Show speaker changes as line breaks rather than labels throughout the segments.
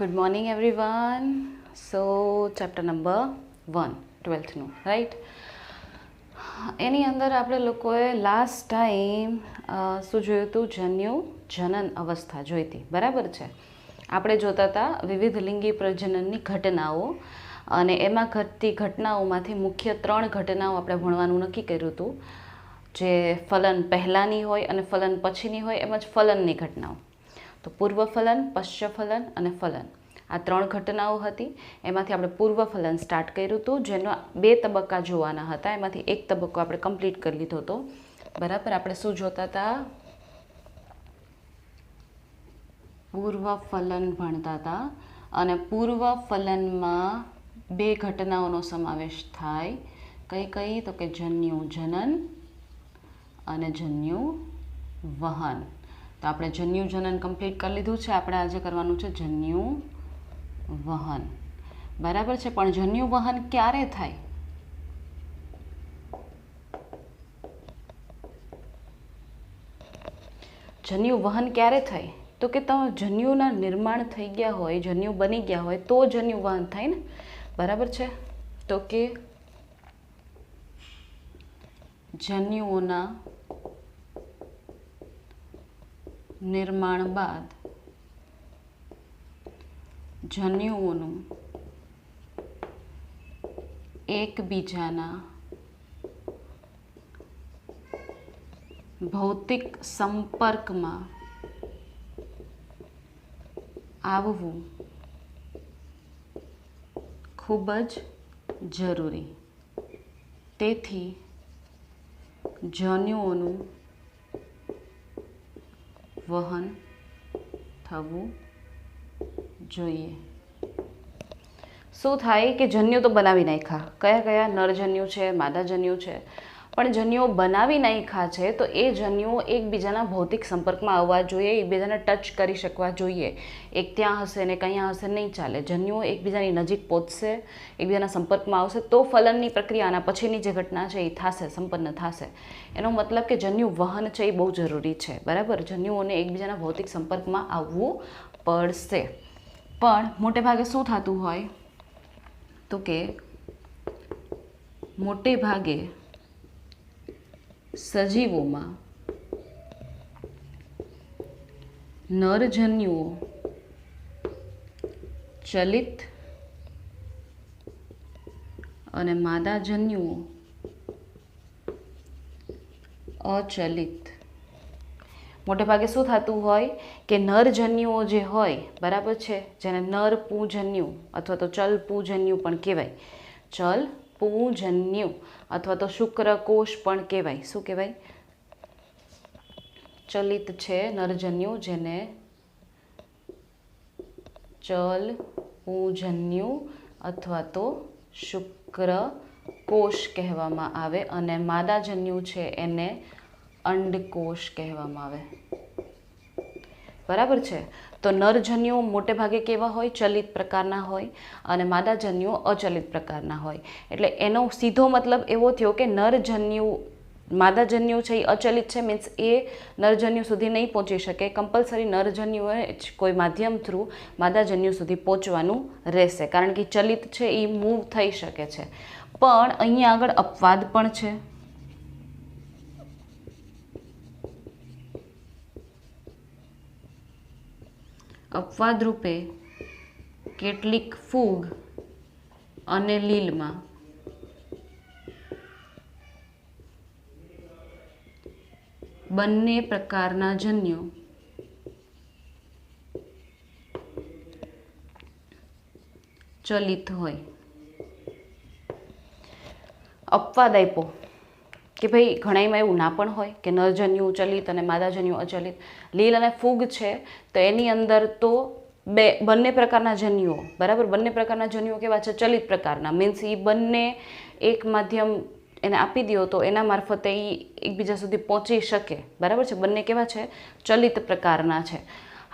Good morning everyone. So chapter number 1 12થનું right. એની અંદર આપણે લોકોએ લાસ્ટ ટાઈમ શું જોયું હતું? જન્યુ જનન અવસ્થા જોઈ હતી, બરાબર છે. આપણે જોતા હતા વિવિધ લિંગી પ્રજનનની ઘટનાઓ, અને એમાં ઘટતી ઘટનાઓમાંથી મુખ્ય 3 ઘટનાઓ આપણે ભણવાનું નક્કી કર્યું હતું, જે ફલન પહેલાંની હોય અને ફલન પછીની હોય, એમ જ ફલનની ઘટનાઓ. તો પૂર્વ ફલન, પશ્ચ ફલન અને ફલન, આ 3 ઘટનાઓ હતી. એમાંથી આપણે પૂર્વ ફલન સ્ટાર્ટ કર્યું હતું, જેનો 2 તબક્કા જોવાના હતા. એમાંથી 1 તબક્કો આપણે કમ્પ્લીટ કરી લીધો હતો, બરાબર. આપણે શું જોતા હતા? પૂર્વ ફલન ભણતા હતા, અને પૂર્વ ફલનમાં 2 ઘટનાઓનો સમાવેશ થાય. કઈ કઈ? તો કે જન્યુ જનન અને જન્યુ વહન. તો આપણે જન્યુ જનન કમ્પ્લીટ કરી લીધું છે. આપણે આજે કરવાનું છે જન્યુ વહન, બરાબર છે. પણ જન્યુ વહન ક્યારે થાય? જન્યુ વહન ક્યારે થાય? તો કે જન્યુના નિર્માણ થઈ ગયા હોય, જન્યુ બની ગયા હોય તો જન્યુ વહન થાય ને, બરાબર છે. તો કે જન્યુઓના નિર્માણ બાદ જન્યુઓનું એકબીજાના ભૌતિક સંપર્કમાં આવવું ખૂબ જ જરૂરી. તેથી જન્યુઓનું વહન થવું જોઈએ. શું થાય કે જન્યુ તો બનાવી નાખ્યા, કયા કયા? નરજન્યુ છે, માદાજન્યુ છે. પણ જન્યુઓ બનાવી નાખ્યા છે તો એ જન્યુઓ એકબીજાના ભૌતિક સંપર્કમાં આવવા જોઈએ, એકબીજાને ટચ કરી શકવા જોઈએ. એક ત્યાં હશે ને કંઈ હશે, નહીં ચાલે. જન્યુઓ એકબીજાની નજીક પહોંચશે, એકબીજાના સંપર્કમાં આવશે તો ફલનની પ્રક્રિયાના પછીની જે ઘટના છે એ થશે, સંપન્ન થશે. એનો મતલબ કે જન્યુ વહન છે એ બહુ જરૂરી છે, બરાબર. જન્યુઓને એકબીજાના ભૌતિક સંપર્કમાં આવવું પડશે. પણ મોટે ભાગે શું થતું હોય? તો કે મોટે ભાગે સજીવોમાં નરજન્યુઓ ચલિત અને માદાજન્યુઓ અચલિત. મોટે ભાગે શું થતું હોય કે નરજન્યુઓ જે હોય, બરાબર છે, જેને નર પૂજન્યુ અથવા તો ચલ પૂજન્યુ પણ કહેવાય, ચલ પૂજન્યુ અથવા તો શુક્રકોશ પણ કહેવાય. શું કહેવાય? ચલિત છે નરજન્યુ, જેને ચલ પૂજન્યુ અથવા તો શુક્રકોશ કહેવામાં આવે, અને માદાજન્યુ છે એને અંડકોશ કહેવામાં આવે, બરાબર છે. તો નરજન્યુઓ મોટે ભાગે કેવા હોય? ચલિત પ્રકારના હોય, અને માદાજન્યુઓ અચલિત પ્રકારના હોય. એટલે એનો સીધો મતલબ એવો થયો કે નરજન્યુ, માદાજન્યુ છે એ અચલિત છે, મીન્સ એ નરજન્યુ સુધી નહીં પહોંચી શકે. કમ્પલસરી નરજન્યુએ કોઈ માધ્યમ થ્રુ માદાજન્યુ સુધી પહોંચવાનું રહેશે, કારણ કે ચલિત છે એ મૂવ થઈ શકે છે. પણ અહીંયા આગળ અપવાદ પણ છે. અપવાદ રૂપે કેટલીક ફૂગ અને લીલમાં બંને પ્રકારના જન્યુ ચલિત હોય. અપવાદ આપ્યો કે ભાઈ ઘણામાં એવું ના પણ હોય કે નરજન્યુ ચલિત અને માદાજન્યુ અચલિત. લીલ અને ફૂગ છે તો એની અંદર તો બંને પ્રકારના જન્યુઓ, બરાબર. બંને પ્રકારના જન્યુઓ કેવા છે? ચલિત પ્રકારના. મીન્સ એ બંને એક માધ્યમ એને આપી દો તો એના મારફતે એ એકબીજા સુધી પહોંચી શકે, બરાબર છે. બંને કેવા છે? ચલિત પ્રકારના છે.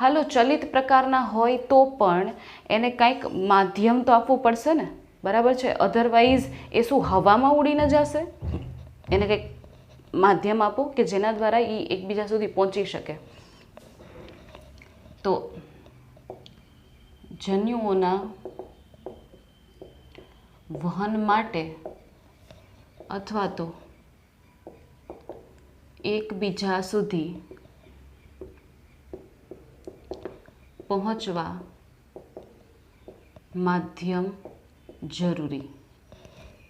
હાલો, ચલિત પ્રકારના હોય તો પણ એને કંઈક માધ્યમ તો આપવું પડશે ને, બરાબર છે. અધરવાઇઝ એ શું હવામાં ઉડીને જશે? એને કંઈક માધ્યમ આપો કે જેના દ્વારા એ એકબીજા સુધી પહોંચી શકે. તો જન્યુઓના વહન માટે અથવા તો એકબીજા સુધી પહોંચવા માધ્યમ જરૂરી.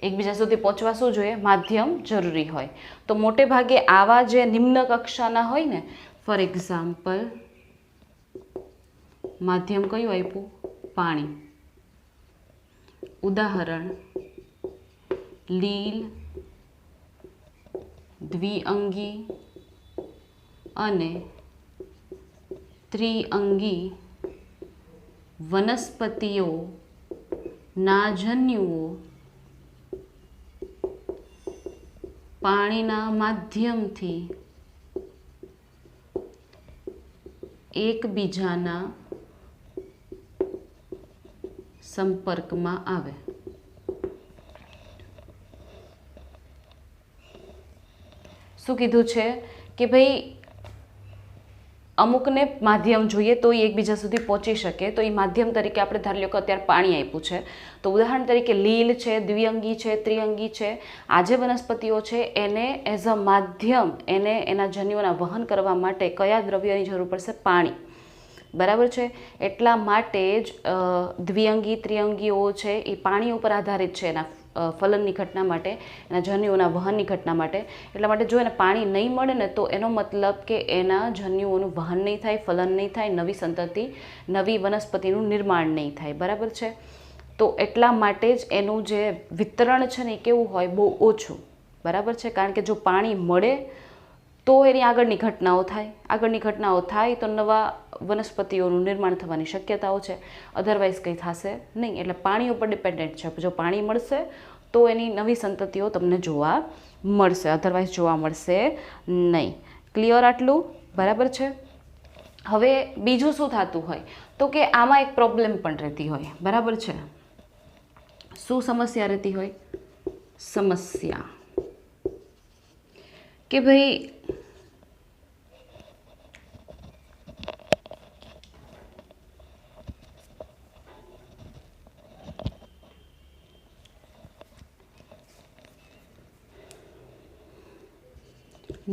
એકબીજા સુધી પહોંચવા શું જોઈએ? માધ્યમ જરૂરી હોય. તો મોટે ભાગે આવા જે નિમ્ન કક્ષાના હોય ને, ફોર એક્ઝામ્પલ માધ્યમ કયું આપ્યું? પાણી. ઉદાહરણ લીલ, દ્વિઅંગી અને ત્રિઅંગી વનસ્પતિઓ ના જન્યુઓ પાણીના માધ્યમથી એકબીજાના સંપર્કમાં આવે. શું કીધું છે કે ભાઈ અમુકને માધ્યમ જોઈએ તો એ એકબીજા સુધી પહોંચી શકે, તો એ માધ્યમ તરીકે આપણે ધારી લો કે અત્યારે પાણી આપ્યું છે, તો ઉદાહરણ તરીકે લીલ છે, દ્વિઅંગી છે, ત્રિઅંગી છે, આ જે વનસ્પતિઓ છે એને એઝ અ માધ્યમ એને એના જન્યુઓના વહન કરવા માટે કયા દ્રવ્યની જરૂર પડશે? પાણી. બરાબર છે. એટલા માટે જ દ્વિઅંગી ત્રિઅંગીઓ છે એ પાણી ઉપર આધારિત છે એના ફલનની ઘટના માટે, એના જન્યુઓના વહનની ઘટના માટે. એટલા માટે જો એને પાણી નહીં મળે ને તો એનો મતલબ કે એના જન્યુઓનું વહન નહીં થાય, ફલન નહીં થાય, નવી સંતતિ, નવી વનસ્પતિનું નિર્માણ નહીં થાય. બરાબર છે. તો એટલા માટે જ એનું જે વિતરણ છે ને એ કેવું હોય? બહુ ઓછું. બરાબર છે. કારણ કે જો પાણી મળે તો એની આગળની ઘટનાઓ થાય, આગળની ઘટનાઓ થાય તો નવા વનસ્પતિઓનું નિર્માણ થવાની શક્યતાઓ છે, અધરવાઇઝ કંઈ થશે નહીં. એટલે પાણી ઉપર ડિપેન્ડન્ટ છે. જો પાણી મળશે તો એની નવી સંતતિઓ તમને જોવા મળશે, અધરવાઇઝ જોવા મળશે નહીં. ક્લિયર આટલું? બરાબર છે. હવે બીજું શું થતું હોય તો કે આમાં એક પ્રોબ્લેમ પણ રહેતી હોય. બરાબર છે. શું સમસ્યા રહેતી હોય? સમસ્યા કે ભાઈ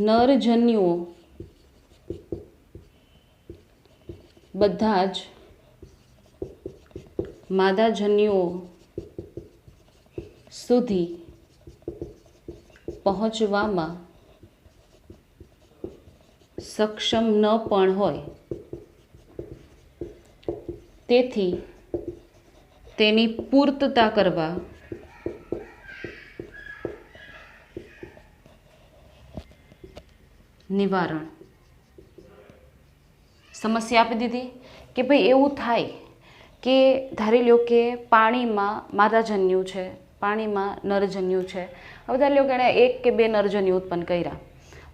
નરજન્યુઓ બધા જ માદાજન્યુઓ સુધી પહોંચવામાં સક્ષમ ન પણ હોય, તેથી તેની પૂર્તતા કરવા નિવારણ. સમસ્યા આપી દીધી કે ભાઈ એવું થાય કે ધારી લો કે પાણીમાં માદાજન્યુ છે, પાણીમાં નરજન્યુ છે. હવે ધારી લો કે એણે 1 કે 2 નરજન્યુ ઉત્પન્ન કર્યા,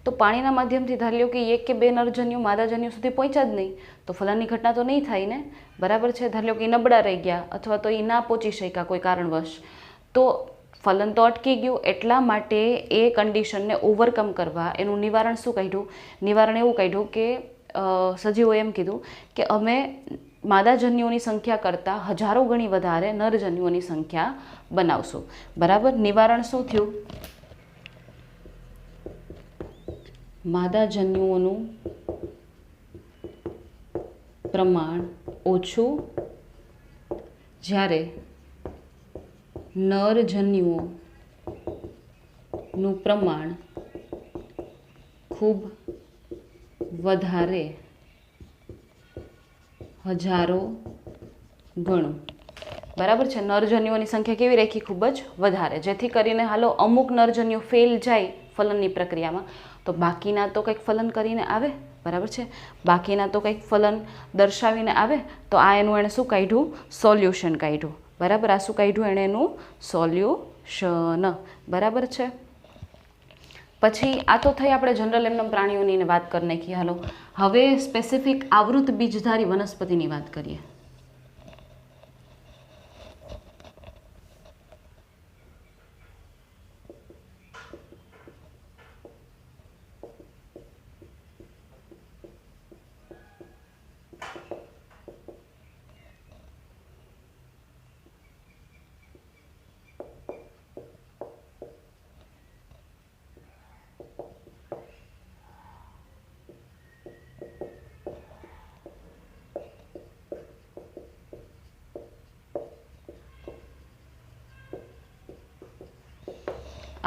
તો પાણીના માધ્યમથી ધારી લો કે 1 કે 2 નરજન્યુ માદાજન્યુ સુધી પહોંચ્યા જ નહીં, તો ફલનની ઘટના તો નહીં થાય ને. બરાબર છે. ધારી લો કે એ નબળા રહી ગયા અથવા તો એ ના પહોંચી શક્યા કોઈ કારણવશ, તો ફલન તો અટકી ગયું. એટલા માટે એ કન્ડિશનને ઓવરકમ કરવા એનું નિવારણ શું કાઢ્યું? નિવારણ એવું કાઢ્યું કે સજીવોએ એમ કીધું કે અમે માદાજન્યુઓની સંખ્યા કરતાં હજારો ગણી વધારે નરજન્યુઓની સંખ્યા બનાવશું. બરાબર. નિવારણ શું થયું? માદાજન્યુઓનું પ્રમાણ ઓછું, જ્યારે નરજન્યુઓનું પ્રમાણ ખૂબ વધારે, હજારો ગણું. બરાબર છે. નરજન્યુઓની સંખ્યા કેવી રાખી? ખૂબ જ વધારે, જેથી કરીને હાલો અમુક નરજન્યુ ફેલ જાય ફલનની પ્રક્રિયામાં તો બાકીના તો કંઈક ફલન કરીને આવે. બરાબર છે. બાકીના તો કંઈક ફલન દર્શાવીને આવે. તો આ એનું એણે શું કાઢ્યું? સોલ્યુશન કાઢ્યું. બરાબર. આ શું કાઢ્યું એણે? એનું સોલ્યુશન. બરાબર છે. પછી આ તો થઈ આપણે જનરલ એમનેમ પ્રાણીઓની વાત કરી નાખી. હાલો હવે સ્પેસિફિક આવૃત બીજધારી વનસ્પતિની વાત કરીએ.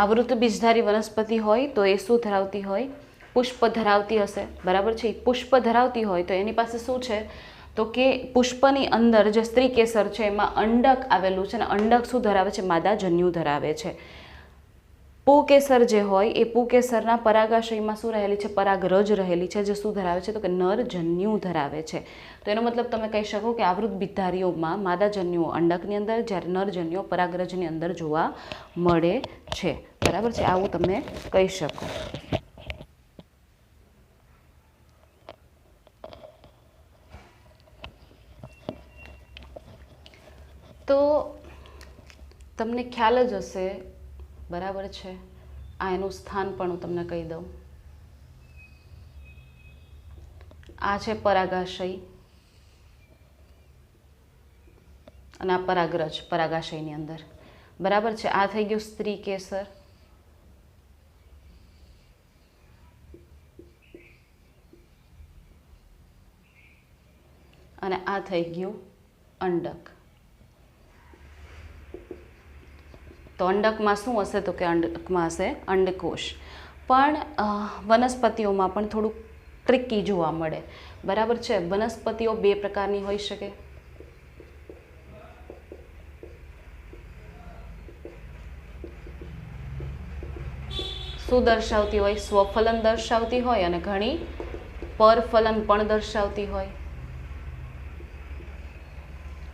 આવૃત બીજધારી વનસ્પતિ હોય તો એ શું ધરાવતી હોય? પુષ્પ ધરાવતી હશે, બરાબર છે. પુષ્પ ધરાવતી હોય તો એની પાસે શું છે? તો કે પુષ્પની અંદર જે સ્ત્રી કેસર છે એમાં અંડક આવેલું છે, અને અંડક શું ધરાવે છે? માદા જન્યુ ધરાવે છે. પુકેસર જે હોય એ પુકેસરના પરાગાશયમાં શું રહેલી છે? પરાગરજ રહેલી છે, જે શું ધરાવે છે? તો કે નર જન્યુ ધરાવે છે. તો એનો મતલબ તમે કહી શકો કે આવૃત બીજધારીઓમાં માદા જન્યુઓ અંડકની અંદર, જ્યારે નર જન્યુઓ પરાગરજની અંદર જોવા મળે છે, બરાબર છે. આવું તમે કહી શકો. તો તમને ખ્યાલ જ હશે, બરાબર છે. આ એનું સ્થાન પણ હું તમને કહી દઉં. આ છે પરાગાશય અને આ પરાગરજ પરાગાશયની અંદર, બરાબર છે. આ થઈ ગયું સ્ત્રી કેસર, અને આ થઈ ગયું અંડક. તો અંડકમાં શું હશે? તો કે અંડકમાં હશે અંડકોશ. પણ વનસ્પતિઓમાં પણ થોડુંક ટ્રિકી જોવા મળે, બરાબર છે. વનસ્પતિઓ બે પ્રકારની હોઈ શકે. શું દર્શાવતી હોય? સ્વફલન દર્શાવતી હોય અને ઘણી પરફલન પણ દર્શાવતી હોય.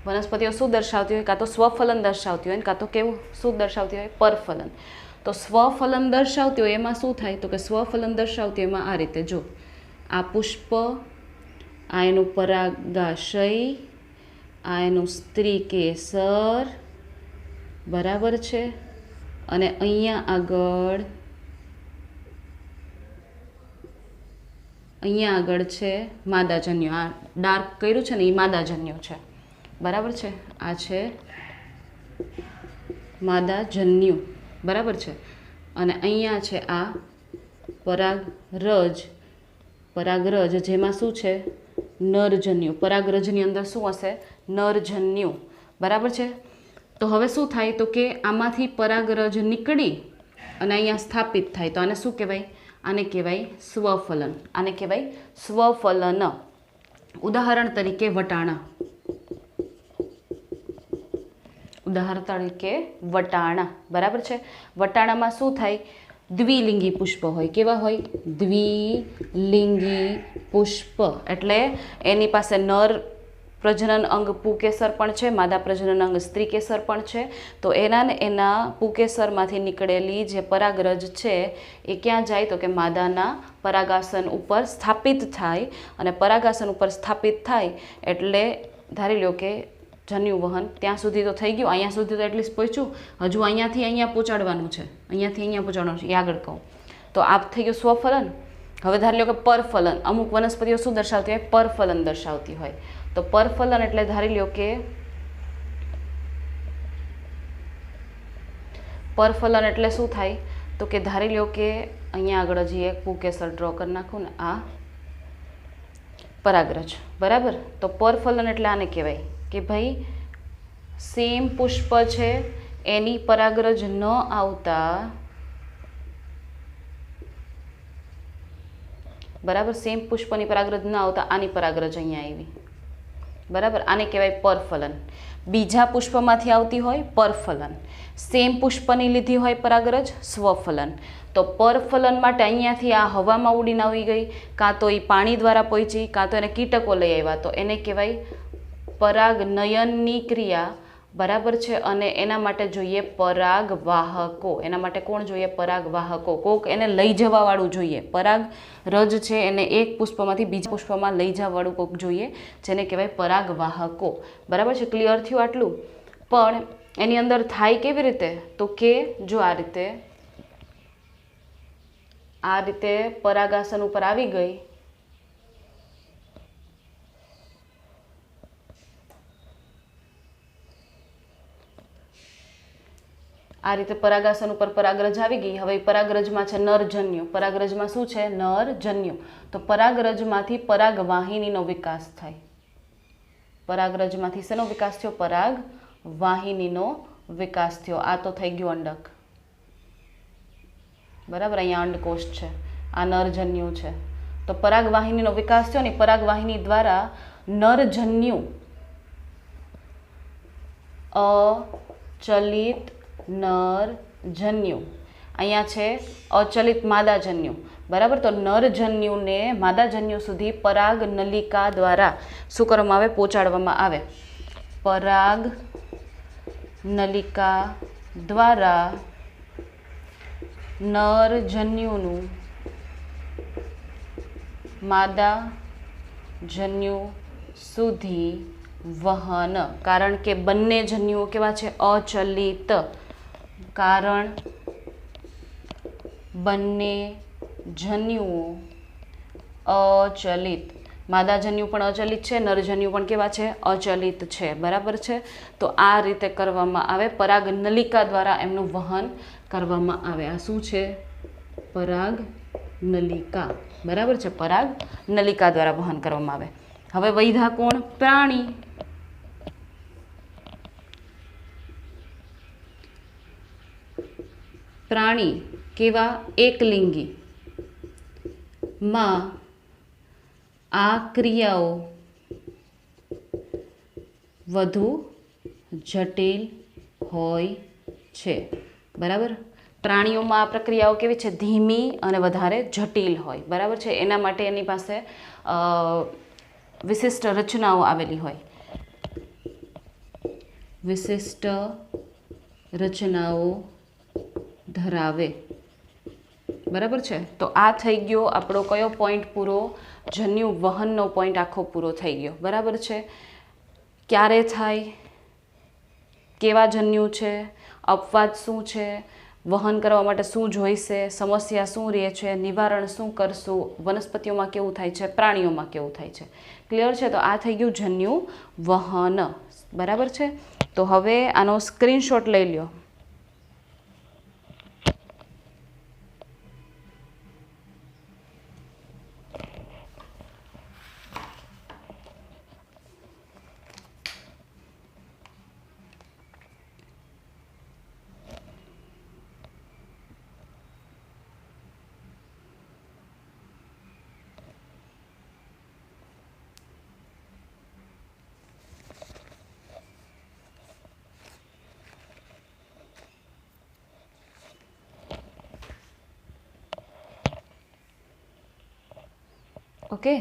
વનસ્પતિઓ શું દર્શાવતી હોય? કાં તો સ્વફલન દર્શાવતી હોય, કાં તો કેવું શું દર્શાવતી હોય? પરફલન. તો સ્વફલન દર્શાવતી હોય એમાં શું થાય? તો કે સ્વફલન દર્શાવતી એમાં આ રીતે જો, આ પુષ્પ, આ એનું પરાગાશય, આ એનું સ્ત્રી કેસર, બરાબર છે. અને અહીંયા આગળ છે માદાજન્યુ. આ ડાર્ક કર્યું છે ને એ માદાજન્યુ છે, બરાબર છે. આ છે માદાજન્યુ, બરાબર છે. અને અહીંયા છે આ પરાગરજ, જેમાં શું છે? નરજન્યુ. પરાગરજની અંદર શું હશે? નરજન્યુ, બરાબર છે. તો હવે શું થાય? તો કે આમાંથી પરાગરજ નીકળી અને અહીંયા સ્થાપિત થાય. તો આને શું કહેવાય? આને કહેવાય સ્વફલન. આને કહેવાય સ્વફલન. ઉદાહરણ તરીકે વટાણા. ઉદાહરણ તરીકે વટાણા, બરાબર છે. વટાણામાં શું થાય? દ્વિલિંગી પુષ્પ હોય. કેવા હોય? દ્વિલિંગી પુષ્પ. એટલે એની પાસે નર પ્રજનન અંગ પુકેસર પણ છે, માદા પ્રજનન અંગ સ્ત્રી કેસર પણ છે. તો એના પુકેસરમાંથી નીકળેલી જે પરાગરજ છે એ ક્યાં જાય? તો કે માદાના પરાગાસન ઉપર સ્થાપિત થાય. અને પરાગાસન ઉપર સ્થાપિત થાય એટલે ધારી લો કે જન્યુ વહન ત્યાં સુધી તો થઈ ગયું, અહીંયા સુધી તો એટલીસ્ટ પહોંચ્યું. હજુ અહીંયાથી અહીંયા પહોંચાડવાનું છે, અહીંયાથી અહીંયા પહોંચાડવાનું છે, એ આગળ કહું તો આ થઈ ગયું સ્વફલન. હવે ધારી લો કે પરફલન. અમુક વનસ્પતિઓ શું દર્શાવતી હોય? પરફલન દર્શાવતી હોય. તો પરફલન એટલે ધારી લો કે પરફલન એટલે શું થાય? તો કે ધારી લો કે અહીંયા આગળ હજી એક પુકેસર ડ્રો કરી નાખું ને, આ પરાગરજ, બરાબર. તો પરફલન એટલે આને કહેવાય કે ભાઈ સેમ પુષ્પ છે એની પરાગરજ ન આવતા, બરાબર. સેમ પુષ્પની પરાગરજ ન આવતા આની પરાગરજ અહીંયા આવી, બરાબર. આને કહેવાય પરફલન. બીજા પુષ્પમાંથી આવતી હોય પરફલન, સેમ પુષ્પની લીધી હોય પરાગરજ સ્વફલન. તો પરફલન માટે અહીંયાથી આ હવામાં ઉડીને આવી ગઈ, કાં તો એ પાણી દ્વારા પહોંચી, કાં તો એને કીટકો લઈ આવ્યા, તો એને કહેવાય પરાગનયનની ક્રિયા, બરાબર છે. અને એના માટે જોઈએ પરાગવાહકો. એના માટે કોણ જોઈએ? પરાગવાહકો. કોક એને લઈ જવાવાળું જોઈએ. પરાગ રજ છે એને એક પુષ્પમાંથી બીજા પુષ્પમાં લઈ જવાવાળું કોક જોઈએ, જેને કહેવાય પરાગવાહકો, બરાબર છે. ક્લિયર થયું આટલું? પણ એની અંદર થાય કેવી રીતે? તો કે જો આ રીતે પરાગાસન ઉપર આવી ગઈ, આ રીતે પરાગાસન ઉપર પરાગરજ આવી ગઈ. હવે પરાગરજમાં છે નરજન્યુ. પરાગરજમાં શું છે? નરજન્યુ. તો પરાગરજમાંથી પરાગવાહિનીનો વિકાસ થાય. પરાગરજમાંથી શેનો વિકાસ થયો? પરાગવાહિનીનો વિકાસ થયો. આ તો થઈ ગયું અંડક. बराबर। अहीं अंडकोष है, आ नरजन्यु है। तो परागवाहिनीनो विकास थयो ने परागवाहिनी द्वारा नरजन्यु अचलित नरजन्यु, अहींया छे अचलित मादाजन्यु, बराबर। तो नरजन्यु ने मादाजन्यु सुधी पराग नलिका द्वारा शुं करवामां आवे, पहोंचाडवामां आवे। पराग नलिका द्वारा नरजन्युनुं मादाजन्यु सुधी वहन, कारण के बंने जन्युओ केवा छे, अचलित, कारण बंने जन्युओ अचलित, मादाजन्यु पण अचलित छे, नरजन्यु पण केवा छे, अचलित छे, बराबर छे। तो आ रीते करवामां आवे, पराग नलिका द्वारा एमनुं वहन करवामां आवे। आ शुं छे, पराग नलिका, बराबर छे, पराग नलिका द्वारा वहन करवामां आवे। हवे वैधा कोण, प्राणी। प्राणी केवा, एकलिंगी मां आ क्रियाओ વધુ જટિલ હોય છે, બરાબર। પ્રાણીઓમાં આ પ્રક્રિયાઓ કેવી છે, ધીમી અને વધારે જટિલ હોય, બરાબર છે। એના માટે એની પાસે વિશિષ્ટ રચનાઓ આવેલી હોય, વિશિષ્ટ રચનાઓ ધરાવે, બરાબર છે। તો આ થઈ ગયો આપણો કયો પોઈન્ટ પૂરો, જન્યુ વહનનો પોઈન્ટ આખો પૂરો થઈ ગયો, બરાબર છે। ક્યારે થાય, કેવા જન્યુ છે, અપવાદ શું છે, વહન કરવા માટે શું જોઈશે, સમસ્યા શું રહે છે, નિવારણ શું કરશું, વનસ્પતિઓમાં કેવું થાય છે, પ્રાણીઓમાં કેવું થાય છે, ક્લિયર છે। તો આ થઈ ગયું જન્યુ વહન, બરાબર છે। તો હવે આનો સ્ક્રીનશોટ લઈ લ્યો। Okay,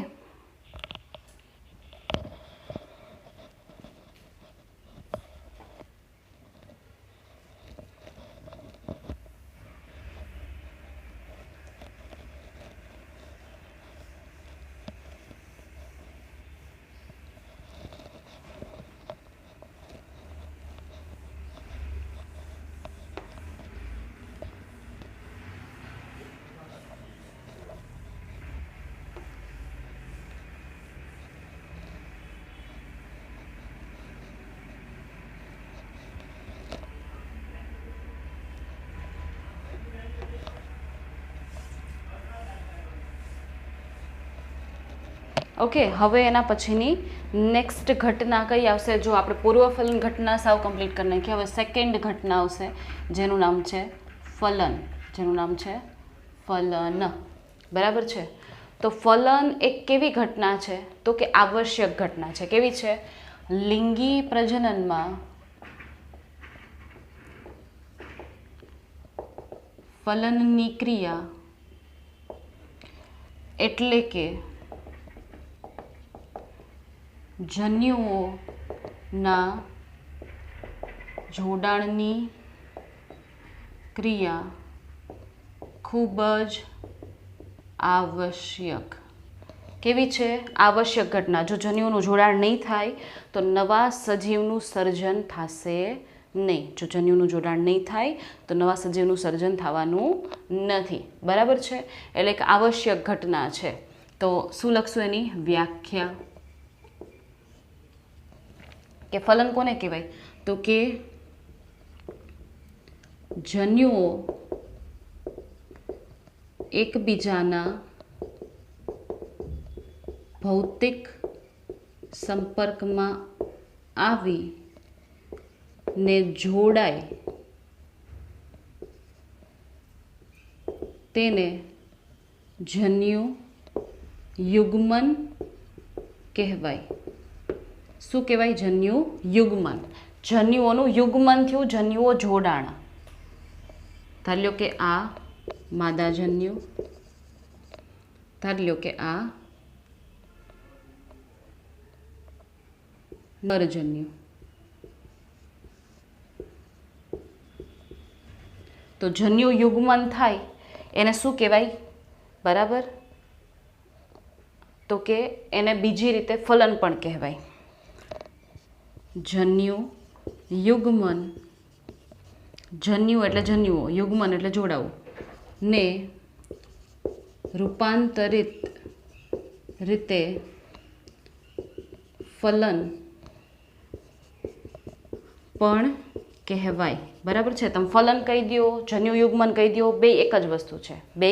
okay. हवे एना पछीनी नेक्स्ट घटना कई आवशे, जो आपणे पूर्वफलन घटना साव कम्प्लीट कर नाखी। हवे सेकेंड घटना आवशे जेनुं नाम छे फलन, जेनुं नाम छे फलन, बराबर छे। तो फलन एक केवी घटना छे, तो कि आवश्यक घटना छे। केवी छे, लिंगी प्रजननमा फलननी क्रिया एटले के जन्युओना जोडाणनी क्रिया खूब ज आवश्यक। केवी छे, आवश्यक घटना। जो जन्युओनुं जोडाण नहीं थाय तो नवा सजीवनुं सर्जन थशे नहीं। जो जन्युओनुं जोडाण नहीं थाय तो नवा सजीवनुं सर्जन थवानुं नथी, बराबर छे। एटले के आवश्यक घटना छे। तो शुं लखशुं एनी व्याख्या के फलन कोने कहेवाय, तो के जन्युओ एकबीजाना भौतिक संपर्कमां आवी ने जोड़ाय તેને જન્યુ યુગ્મન કહેવાય. શું કહેવાય? જન્યુ યુગ્મન. જન્યુઓનું યુગ્મન થયું, જન્યુઓ જોડાણ. ધારી લો કે આ માદાજન્યુ, ધારી લો કે આ નરજન્યુ. તો જન્યુ યુગ્મન થાય એને શું કહેવાય? બરાબર, તો કે એને બીજી રીતે ફલન પણ કહેવાય. જન્યુ યુગ્મન, જન્યુ એટલે જન્યુઓ, યુગ્મન એટલે જોડાવું, ને રૂપાંતરિત રીતે ફલન પણ કહેવાય. બરાબર છે? તમે ફલન કહી દો, જન્યુ યુગ્મન કહી દો, બે એક જ વસ્તુ છે. બે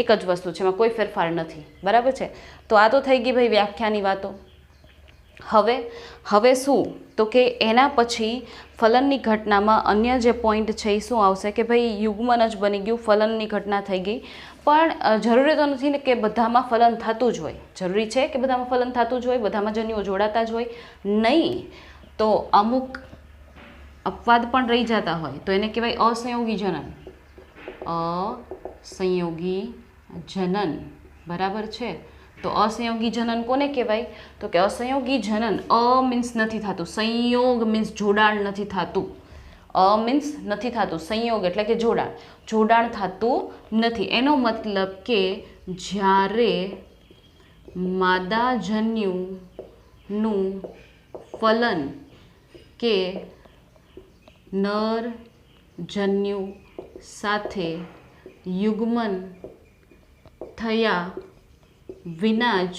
એક જ વસ્તુ છે, એમાં કોઈ ફેરફાર નથી. બરાબર છે? તો આ તો થઈ ગઈ ભાઈ વ્યાખ્યાની વાતો. હવે શું? તો કે એના પછી ફલનની ઘટનામાં અન્ય જે પોઈન્ટ છે એ શું આવશે કે ભાઈ યુગ્મન જ બની ગયું, ફલનની ઘટના થઈ ગઈ. પણ જરૂરી તો નથી ને કે બધામાં ફલન થતું જ હોય. જરૂરી છે કે બધામાં ફલન થતું જ હોય, બધામાં જન્યુઓ જોડાતા જ હોય? નહીં. તો અમુક અપવાદ પણ રહી જતા હોય તો એને કહેવાય અસંયોગી જનન. અસંયોગી જનન. બરાબર છે? તો અસંયોગી જનન કોને કહેવાય? તો કે અસંયોગી જનન, અ મીન્સ નથી થતું, સંયોગ મીન્સ જોડાણ નથી થતું. અ મીન્સ નથી થતું, સંયોગ એટલે કે જોડાણ, જોડાણ થતું નથી. એનો મતલબ કે જ્યારે માદાજન્યુનું ફલન કે નરજન્યુ સાથે યુગ્મન થયા વિના જ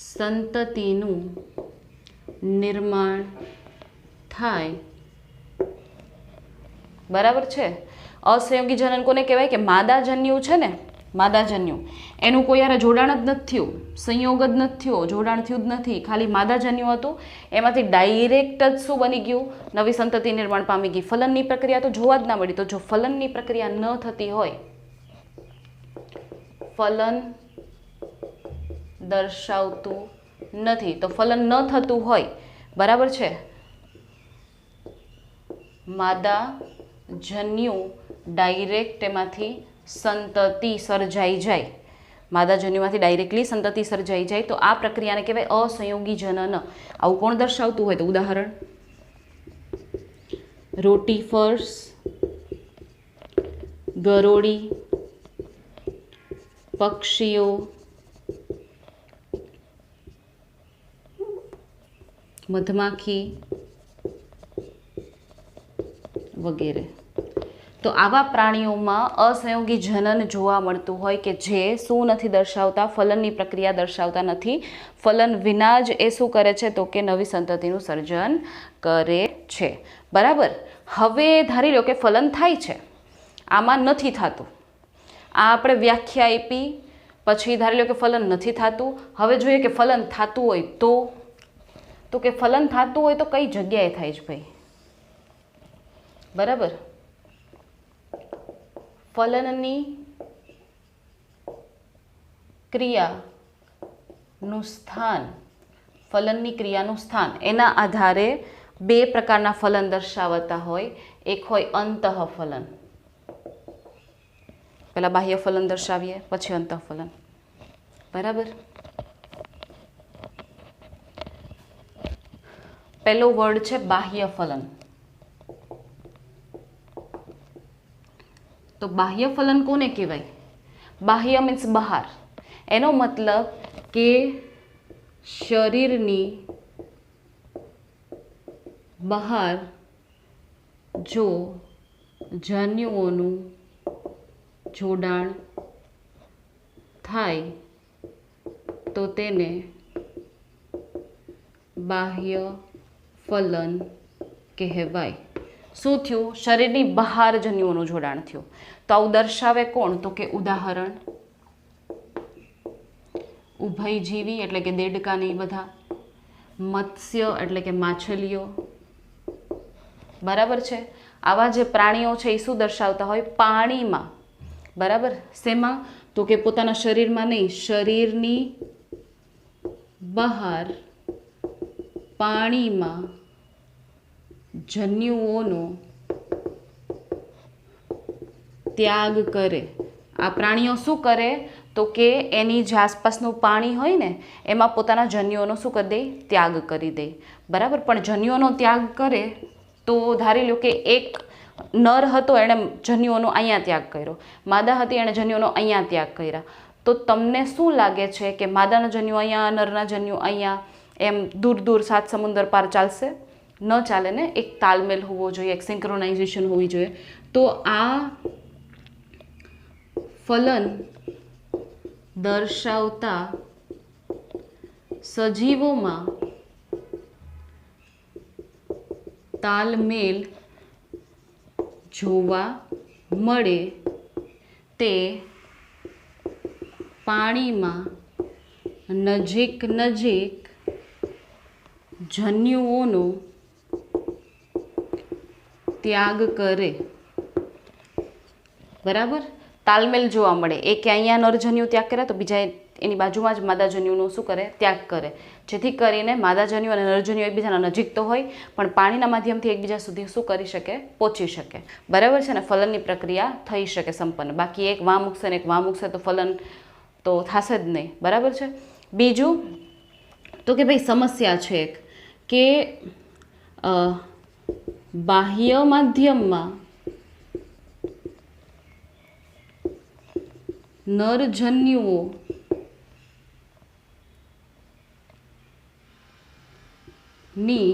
સંતતિનું નિર્માણ થાય. બરાબર છે? અસંયોગી જનન કોને કહેવાય? કે માદાજન્યુ છે ને, માદાજન્યુ એનું કોઈ યાર જોડાણ જ નથી થયું, સંયોગ જ નથી થયો, જોડાણ થયું જ નથી, ખાલી માદાજન્યુ હતું. એમાંથી ડાયરેક્ટ જ શું બની ગયું? નવી સંતતિ નિર્માણ પામી ગઈ. ફલનની પ્રક્રિયા તો જોવા જ ના મળી. તો જો ફલનની પ્રક્રિયા ન થતી હોય, ફલન દર્શાવતું નથી, તો ફલન ન થતું હોય, બરાબર છે, માદાજન્યુ ડાયરેક્ટ એમાંથી સંતતિ સર્જાઈ જાય, માદાજન્યુમાંથી ડાયરેક્ટલી સંતતિ સર્જાઈ જાય, તો આ પ્રક્રિયાને કહેવાય અસંયોગી જનન. આવું કોણ દર્શાવતું હોય? તો ઉદાહરણ રોટીફર્સ, ગરોળી, પક્ષીઓ, મધમાખી વગેરે. તો આવા પ્રાણીઓમાં અસંયોગી જનન જોવા મળતું હોય કે જે શું નથી દર્શાવતા? ફલનની પ્રક્રિયા દર્શાવતા નથી. ફલન વિના જ એ શું કરે છે? તો કે નવી સંતતિનું સર્જન કરે છે. બરાબર. હવે ધારી લો કે ફલન થાય છે, આમાં નથી થતું. આ આપણે વ્યાખ્યા આપી, પછી ધારી લો કે ફલન નથી થતું. હવે જોઈએ કે ફલન થતું હોય તો કે ફલન થતું હોય તો કઈ જગ્યાએ થાય છે ભાઈ? બરાબર. ફલનની ક્રિયાનું સ્થાન, ફલનની ક્રિયાનું સ્થાન, એના આધારે બે પ્રકારના ફલન દર્શાવતા હોય. એક હોય અંતઃફલન, પહેલા બાહ્ય ફલન દર્શાવીએ, પછી અંતઃફલન. બરાબર. પહેલો વર્ડ છે બાહ્ય ફલન. તો બાહ્ય ફલન કોને કહેવાય? બાહ્ય મીન્સ બહાર. એનો મતલબ કે શરીરની બહાર જો જન્યુઓનું જોડાણ થાય તો તેને બાહ્ય ફલન કહેવાય. શું થયું? શરીરની બહાર જન્યુઓનું જોડાણ થયું. તો આવું દર્શાવે કોણ? તો કે ઉદાહરણ ઉભયજીવી એટલે કે દેડકા ને બધા, મત્સ્ય એટલે કે માછલીઓ. બરાબર છે? આવા જે પ્રાણીઓ છે એ શું દર્શાવતા હોય? પાણીમાં બરાબર. શેમાં? તો કે પોતાના શરીરમાં નહીં, શરીરની બહાર પાણીમાં જન્યુઓનો ત્યાગ કરે. આ પ્રાણીઓ શું કરે? તો કે એની જે આસપાસનું પાણી હોય ને એમાં પોતાના જન્યુઓનો શું કરી દે? ત્યાગ કરી દે. બરાબર. પણ જન્યુઓનો ત્યાગ કરે તો ધારી લો કે એક નર હતો, એણે જન્યુઓનો અહીંયા ત્યાગ કર્યો, માદા હતી એણે જન્યુઓનો અહીંયા ત્યાગ કર્યા. તો તમને શું લાગે છે કે માદાના જન્યુ અહીંયા, નરના જન્યુ અહીંયા, એમ દૂર દૂર સાત સમુદ્ર પાર ચાલશે? ન ચાલે ને. એક તાલમેલ હોવો જોઈએ, એક સિંક્રોનાઇઝેશન હોવી જોઈએ. તો આ ફલન દર્શાવતા સજીવોમાં તાલમેલ જોવા મળે તે પાણીમાં નજીક નજીક જન્યુઓનો ત્યાગ કરે. બરાબર. તાલમેલ જોવા મળે. એક અહીંયા નરજન્યુ ત્યાગ કરે તો બીજા એની બાજુમાં જ માદાજન્યુનો શું કરે? ત્યાગ કરે. જેથી કરીને માદાજન્યુ અને નરજન્યુ એકબીજાના નજીક તો હોય પણ પાણીના માધ્યમથી એકબીજા સુધી શું કરી શકે? પહોંચી શકે. બરાબર છે ને. ફલનની પ્રક્રિયા થઈ શકે સંપન્ન. બાકી એક વાં મૂકશે ને એક વાં મૂકશે તો ફલન તો થશે જ નહીં. બરાબર છે. બીજું તો કે ભાઈ સમસ્યા છે એક કે બાહ્ય માધ્યમમાં નરજન્યુઓ ની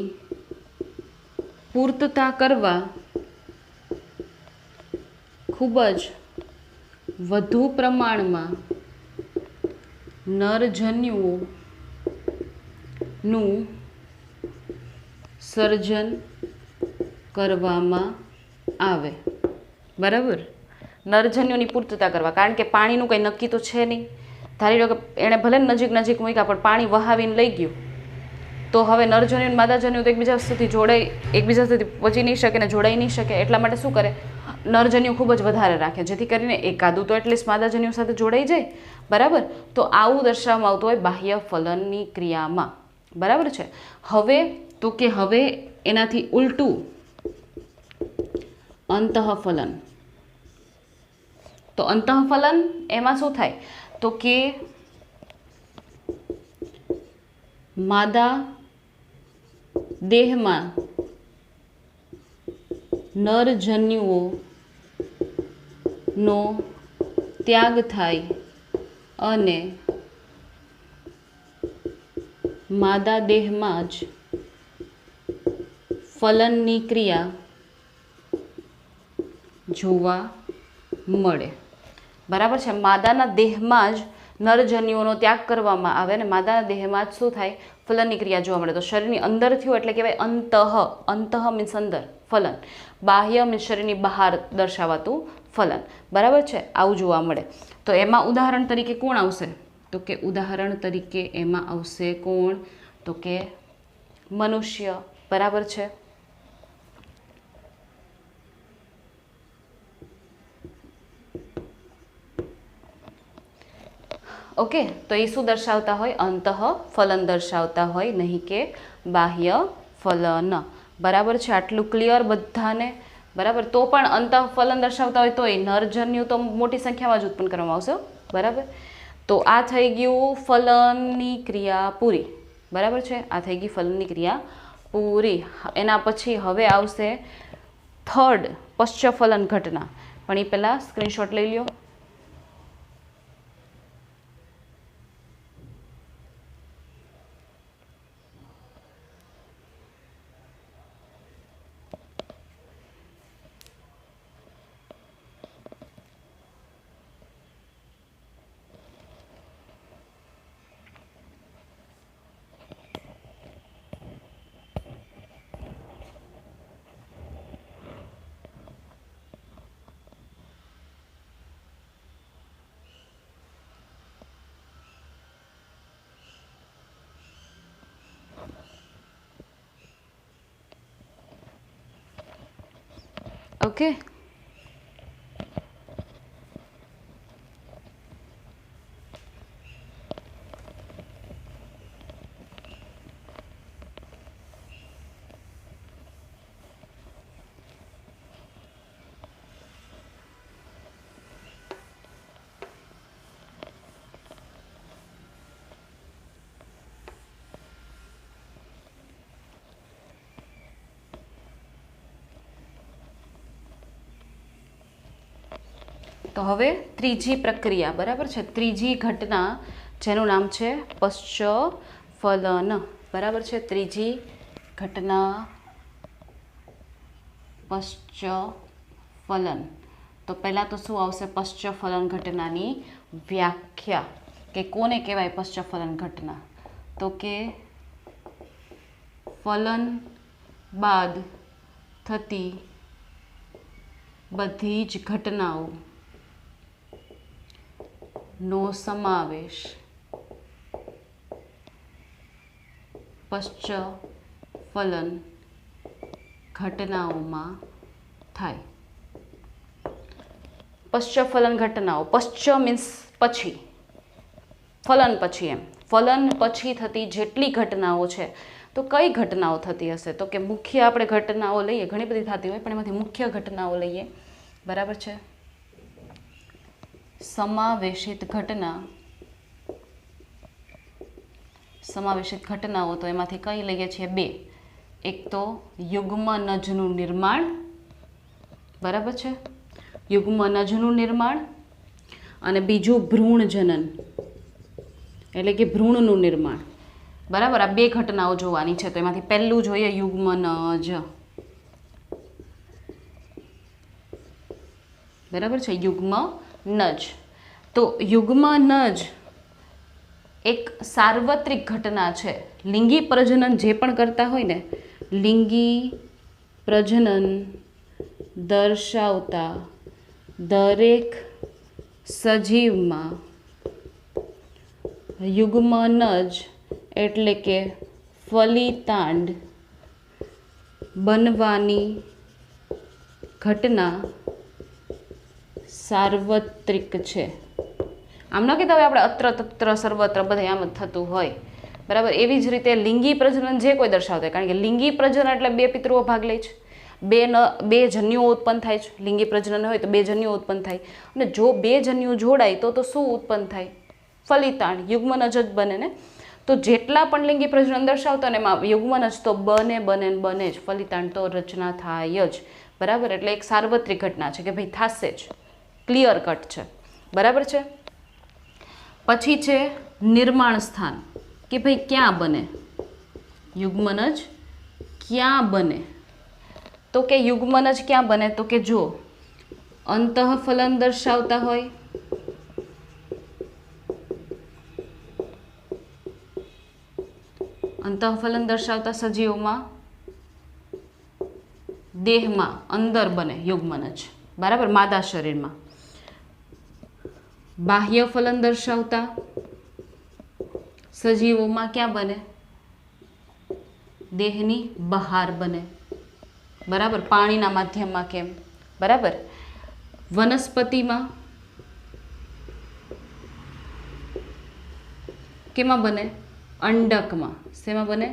પૂર્તતા કરવા ખૂબ જ વધુ પ્રમાણમાં નરજન્યુઓનું સર્જન કરવામાં આવે. બરાબર. નરજન્યુની પૂર્તતા કરવા, કારણ કે પાણીનું કંઈ નક્કી તો છે નહીં. ધારી લો કે એણે ભલે નજીક નજીક મૂક્યા પણ પાણી વહાવીને લઈ ગયું તો હવે નરજન્યુ અને માદાજન્યુ તો એકબીજા સુધી જોડાઈ, એકબીજા સુધી પહોંચી નહીં શકે ને જોડાઈ નહીં શકે. એટલા માટે શું કરે? નરજન્યુ ખૂબ જ વધારે રાખે, જેથી કરીને એકાદું તો એટલીસ્ટ માદાજન્યુ સાથે જોડાઈ જાય. બરાબર. તો આવું દર્શાવવામાં આવતું હોય બાહ્ય ફલનની ક્રિયામાં. બરાબર છે. હવે તો કે હવે એનાથી ઉલટું અંતઃફલન. તો અંતઃફલન એમાં શું થાય? તો કે માદા દેહમાં નરજન્યુઓનો ત્યાગ થાય અને માદા દેહમાં જ ફલનની ક્રિયા જોવા મળે. બરાબર છે. માદાના દેહમાં જ નરજન્યુઓનો ત્યાગ કરવામાં આવે અને માદાના દેહમાં જ શું થાય? ફલનની ક્રિયા જોવા મળે. તો શરીરની અંદર થયું એટલે કહેવાય અંતઃ. અંતઃ મીન્સ અંદર, ફલન. બાહ્ય મીન્સ શરીરની બહાર દર્શાવાતું ફલન. બરાબર છે. આવું જોવા મળે. તો એમાં ઉદાહરણ તરીકે કોણ આવશે? તો કે ઉદાહરણ તરીકે એમાં આવશે કોણ? તો કે મનુષ્ય. બરાબર છે. ઓકે. તો એ શું દર્શાવતા હોય? અંતઃ ફલન દર્શાવતા હોય, નહીં કે બાહ્ય ફલન. બરાબર છે. આટલું ક્લિયર બધાને? બરાબર. તો પણ અંતઃ ફલન દર્શાવતા હોય તોય નરજન્યુ તો મોટી સંખ્યામાં જ ઉત્પન્ન કરવામાં આવશે. બરાબર. તો આ થઈ ગયું ફલનની ક્રિયા પૂરી. બરાબર છે. આ થઈ ગઈ ફલનની ક્રિયા પૂરી. એના પછી હવે આવશે થર્ડ પશ્ચફલન ઘટના. પણ એ પહેલાં સ્ક્રીનશોટ લઈ લ્યો. ઓકે. તો હવે ત્રીજી પ્રક્રિયા, બરાબર છે, ત્રીજી ઘટના જેનું નામ છે પશ્ચફલન, બરાબર છે, ત્રીજી ઘટના પશ્ચફલન. તો પહેલાં તો શું આવશે? પશ્ચફલન ઘટનાની વ્યાખ્યા, કે કોને કહેવાય પશ્ચફલન ઘટના? તો કે ફલન બાદ થતી બધી જ ઘટનાઓ નો સમાવેશ પશ્ચફલન ઘટનાઓમાં થાય. પશ્ચફલન ઘટનાઓ, પશ્ચ મીન્સ પછી, ફલન પછી, એમ ફલન પછી થતી જેટલી ઘટનાઓ છે, તો કઈ ઘટનાઓ થતી હશે? તો કે મુખ્ય આપણે ઘટનાઓ લઈએ, ઘણી બધી થતી હોય પણ એમાંથી મુખ્ય ઘટનાઓ લઈએ, બરાબર છે. સમાવેશિત ઘટના, સમાવેશિત ઘટનાઓ તો એમાંથી કઈ લઈએ છીએ? બે. એક તો યુગ્મનજનું નિર્માણ, બરાબર છે, યુગ્મનજનું નિર્માણ, અને બીજું ભ્રૂણજનન એટલે કે ભ્રૂણનું નિર્માણ, બરાબર. આ બે ઘટનાઓ જોવાની છે. તો એમાંથી પહેલું જોઈએ યુગ્મનજ, બરાબર છે, યુગ્મનજ. તો યુગ્મનજ એક સાર્વત્રિક ઘટના છે. લિંગી પ્રજનન જે પણ કરતા હોય ને, લિંગી પ્રજનન દર્શાવતા દરેક સજીવમાં યુગ્મનજ એટલે કે ફલિતાંડ બનવાની ઘટના સાર્વત્રિક છે. આમ ન કહેતા હોય આપણે અત્ર તત્ર સર્વત્ર બધે આમ જ થતું હોય, બરાબર. એવી જ રીતે લિંગી પ્રજનન જે કોઈ દર્શાવતા હોય, કારણ કે લિંગી પ્રજનન એટલે બે પિતૃઓ ભાગ લે છે, બે જન્યુઓ ઉત્પન્ન થાય છે. લિંગી પ્રજનન હોય તો બે જન્યુઓ ઉત્પન્ન થાય, અને જો બે જન્યુ જોડાય તો શું ઉત્પન્ન થાય? ફલિતાંડ, યુગ્મનજ જ બને ને. તો જેટલા પણ લિંગી પ્રજનન દર્શાવતા ને એમાં યુગ્મનજ તો બને જ, ફલિતાંડ તો રચના થાય જ, બરાબર. એટલે એક સાર્વત્રિક ઘટના છે કે ભાઈ થશે જ, ક્લિયર કટ છે, બરાબર છે. પછી છે નિર્માણ સ્થાન, કે ભાઈ ક્યાં બને યુગ્મનજ, ક્યાં બને? તો કે યુગ્મનજ ક્યાં બને? તો કે જો અંતઃફલન દર્શાવતા હોય, અંતઃફલન દર્શાવતા સજીવોમાં દેહમાં અંદર બને યુગ્મનજ, બરાબર, માદા શરીરમાં. બાહ્ય ફલન દર્શાવતા સજીવોમાં ક્યાં બને? દેહની બહાર બને, બરાબર, પાણીના માધ્યમમાં, કેમ, બરાબર. વનસ્પતિમાં કેમાં બને? અંડકમાં. શેમાં બને?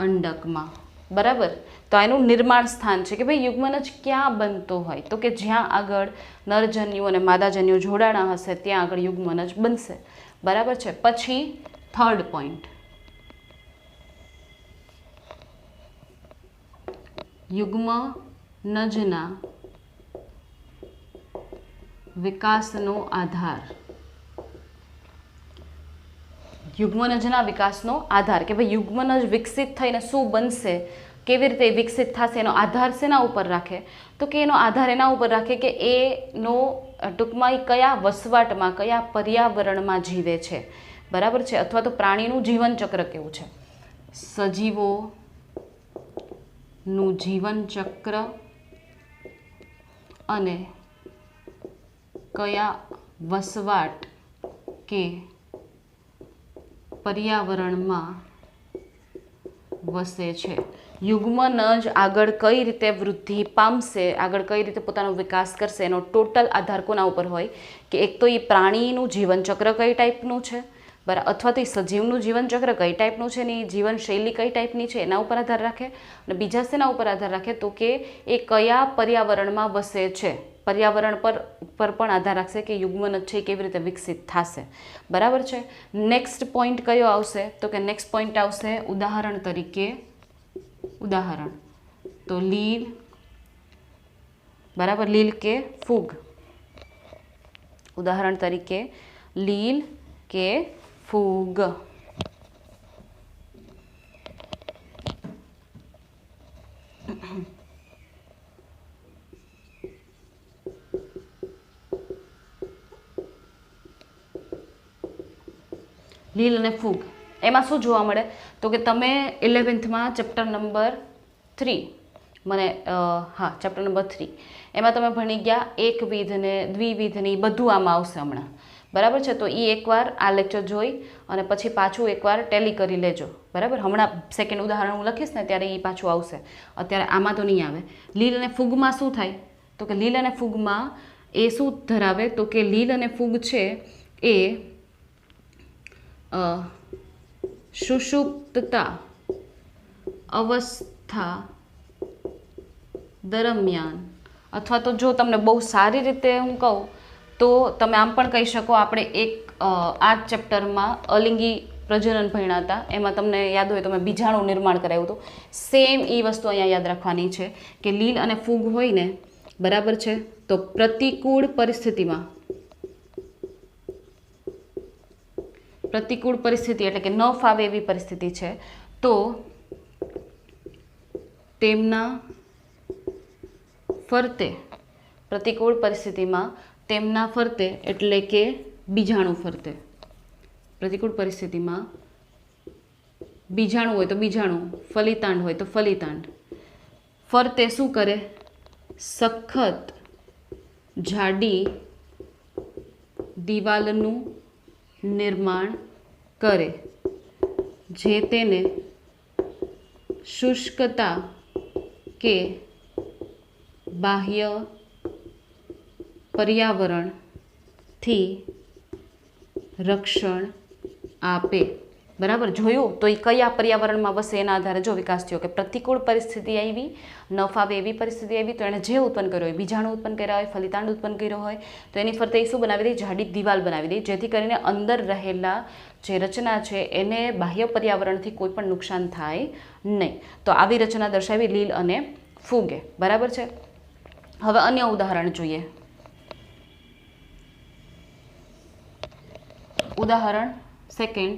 અંડકમાં, બરાબર. તો એનું નિર્માણ સ્થાન છે કે ભાઈ યુગ્મનજ ક્યાં બનતો હોય? તો કે જ્યાં આગળ નરજન્યુ અને માદાજન્યુ જોડાણા હશે ત્યાં આગળ યુગ્મનજ બનશે, બરાબર છે. પછી થર્ડ પોઈન્ટ, યુગ્મનજના વિકાસનો આધાર, યુગ્મનજના વિકાસનો આધાર, કે ભાઈ યુગ્મનજ વિકસિત થઈને શું બનશે, કેવી રીતે વિકસિત થશે, એનો આધાર શેના ઉપર રાખે? તો કે એનો આધાર એના ઉપર રાખે કે એનો ટૂંકમાં કયા વસવાટમાં, કયા પર્યાવરણમાં જીવે છે, બરાબર છે, અથવા તો પ્રાણીનું જીવનચક્ર કેવું છે. સજીવોનું જીવનચક્ર અને કયા વસવાટ કે પર્યાવરણમાં વસે છે. યુગ્મનજ આગળ કઈ રીતે વૃદ્ધિ પામશે, આગળ કઈ રીતે પોતાનો વિકાસ કરશે, એનો ટોટલ આધાર કોના ઉપર હોય? કે એક તો એ પ્રાણીનું જીવનચક્ર કઈ ટાઈપનું છે, બરાબર, અથવા તો એ સજીવનું જીવનચક્ર કઈ ટાઈપનું છે ને એ જીવનશૈલી કઈ ટાઈપની છે એના ઉપર આધાર રાખે. અને બીજા શેના ઉપર આધાર રાખે? તો કે એ કયા પર્યાવરણમાં વસે છે, પર્યાવરણ પર પણ આધાર રાખશે કે યુગ્મનજ છે કેવી રીતે વિકસિત થશે, બરાબર છે. નેક્સ્ટ પોઈન્ટ કયો આવશે? તો કે નેક્સ્ટ પોઈન્ટ આવશે ઉદાહરણ તરીકે, ઉદાહરણ તો લીલ, બરાબર, લીલ કે ફૂગ, ઉદાહરણ તરીકે લીલ કે ફૂગ. લીલ અને ફૂગ એમાં શું જોવા મળે તો કે તમે 11th chapter number 3 chapter number 3 એમાં તમે ભણી ગયા એકવિધ ને દ્વિવિધ ને એ બધું આમાં આવશે હમણાં, બરાબર છે. તો એ એકવાર આ લેક્ચર જોઈ અને પછી પાછું એકવાર ટેલી કરી લેજો, બરાબર. હમણાં સેકન્ડ ઉદાહરણ હું લખીશ ને ત્યારે એ પાછું આવશે, અત્યારે આમાં તો નહીં આવે. લીલ અને ફૂગમાં શું થાય તો કે લીલ અને ફૂગમાં એ શું ધરાવે તો કે લીલ અને ફૂગ છે એ સુષુપ્તતા અવસ્થા દરમિયાન, અથવા તો જો તમને બહુ સારી રીતે હું કહું તો તમે આમ પણ કહી શકો, આપણે આ ચેપ્ટરમાં અલિંગી પ્રજનન ભણ્યા હતા, એમાં તમને યાદ હોય તો મેં બીજાણું નિર્માણ કરાવ્યું હતું. સેમ એ વસ્તુ અહીંયા યાદ રાખવાની છે કે લીલ અને ફૂગ હોય ને, બરાબર છે, તો પ્રતિકૂળ પરિસ્થિતિ એટલે કે ન ફાવે એવી પરિસ્થિતિ છે તો તેમના ફરતે, પ્રતિકૂળ પરિસ્થિતિમાં તેમના ફરતે એટલે કે બીજાણુ ફરતે, પ્રતિકૂળ પરિસ્થિતિમાં બીજાણુ હોય તો બીજાણુ, ફલિતાંડ હોય તો ફલિતાંડ ફરતે શું કરે, સખત જાડી દિવાલનું નિર્માણ કરે જે તેને શુષ્કતા કે બાહ્ય પર્યાવરણથી રક્ષણ આપે. બરાબર, જોયું તો એ કયા પર્યાવરણમાં વસે એના આધારે જો વિકાસ થયો કે પ્રતિકૂળ પરિસ્થિતિ આવી, ન ફાવે એવી પરિસ્થિતિ આવી તો એણે જે ઉત્પન્ન કર્યો હોય, બીજાણુ ઉત્પન્ન કર્યા હોય, ફલિતાંડ ઉત્પન્ન કર્યો હોય તો એની ફરતે એ શું બનાવી દે, જાડી દિવાલ બનાવી દે, જેથી કરીને અંદર રહેલા જે રચના છે એને બાહ્ય પર્યાવરણથી કોઈ પણ નુકસાન થાય નહીં. તો આવી રચના દર્શાવી લીલ અને ફૂગે, બરાબર છે. હવે અન્ય ઉદાહરણ જોઈએ. ઉદાહરણ સેકન્ડ,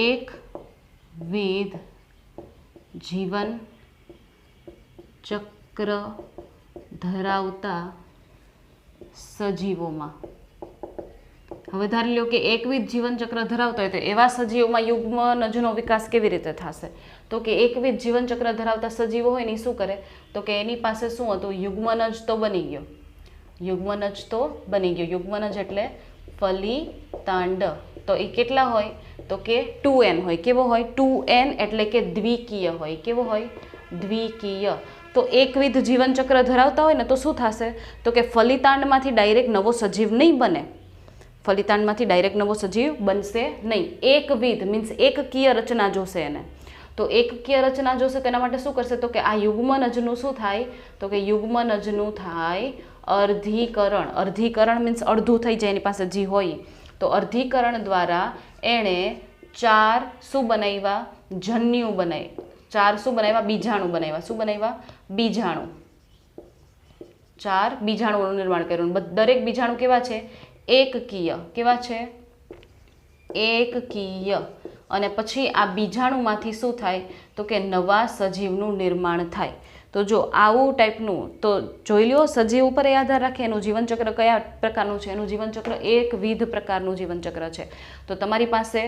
એકવિધ જીવન ચક્ર ધરાવતા સજીવોમાં. હવે ધારી લો કે એકવિધ જીવન ચક્ર ધરાવતા હોય તો એવા સજીવોમાં યુગ્મનજનો વિકાસ કેવી રીતે થશે તો કે એકવિધ જીવન ચક્ર ધરાવતા સજીવો હોય ને શું કરે તો કે એની પાસે શું હતું, યુગ્મનજ તો બની ગયો, યુગ્મનજ એટલે ફલિતાંડ. તો એ કેટલા હોય તો કે 2n હોય. કેવો હોય, 2n એટલે કે દ્વિકીય હોય. કેવો હોય, દ્વિકીય. તો એકવિધ જીવન ચક્ર ધરાવતા હોય ને તો શું થશે તો કે ફલિતાંડમાંથી ડાયરેક્ટ નવો સજીવ નહીં બને, ફલિતાંડમાંથી ડાયરેક્ટ નવો સજીવ બનશે નહીં. એકવિધ મીન્સ એકકીય રચના જોશે એને. તો એકકીય રચના જોશે તેના માટે શું કરશે તો કે આ યુગ્મનજનું શું થાય તો કે યુગ્મનજનું થાય અર્ધીકરણ. અર્ધીકરણ મીન્સ અડધું થઈ જાય એની પાસે જી હોય તો અર્ધીકરણ દ્વારા એણે 4 શું બનાવ્યા, જન્યુ બનાવી, 4 શું બનાવ્યા, બીજાણુ બનાવ્યા. શું બનાવ્યા, બીજાણુ. 4 બીજાણુઓનું નિર્માણ કર્યું. દરેક બીજાણુ કેવા છે, એકકીય. કેવા છે, એકકીય. અને પછી આ બીજાણુમાંથી શું થાય તો કે નવા સજીવનું નિર્માણ થાય. તો જો આવું ટાઈપનું તો જોઈ લો, સજીવ ઉપર એ આધાર રાખે એનું જીવનચક્ર કયા પ્રકારનું છે. એનું જીવનચક્ર એકવિધ પ્રકારનું જીવનચક્ર છે. તો તમારી પાસે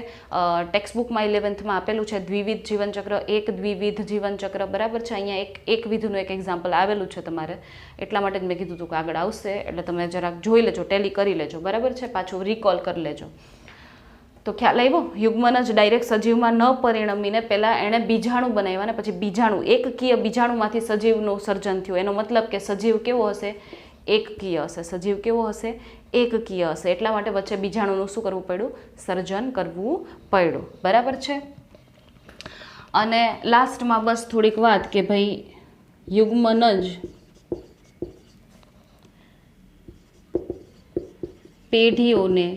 ટેક્સ્ટબુકમાં 11th આપેલું છે દ્વિવિધ જીવનચક્ર, એક દ્વિવિધ જીવનચક્ર, બરાબર છે. અહીંયા એકવિધનું એક એક્ઝામ્પલ આવેલું છે તમારે, એટલા માટે જ મેં કીધું હતું કે આગળ આવશે એટલે તમે જરાક જોઈ લેજો, ટેલી કરી લેજો, બરાબર છે. પાછું રિકોલ કરી લેજો. તો ખ્યાલ આવ્યો, યુગ્મનજ ડાયરેક્ટ સજીવમાં ન પરિણમીને પહેલાં એણે બીજાણુ બનાવ્યા ને પછી બીજાણુ, એકકીય બીજાણુમાંથી સજીવનું સર્જન થયું. એનો મતલબ કે સજીવ કેવો હશે, એકકીય હશે. સજીવ કેવો હશે, એકકીય હશે. એટલા માટે વચ્ચે બીજાણુનું શું કરવું પડ્યું, સર્જન કરવું પડ્યું, બરાબર છે. અને લાસ્ટમાં બસ થોડીક વાત કે ભાઈ યુગ્મનજ પેઢીઓને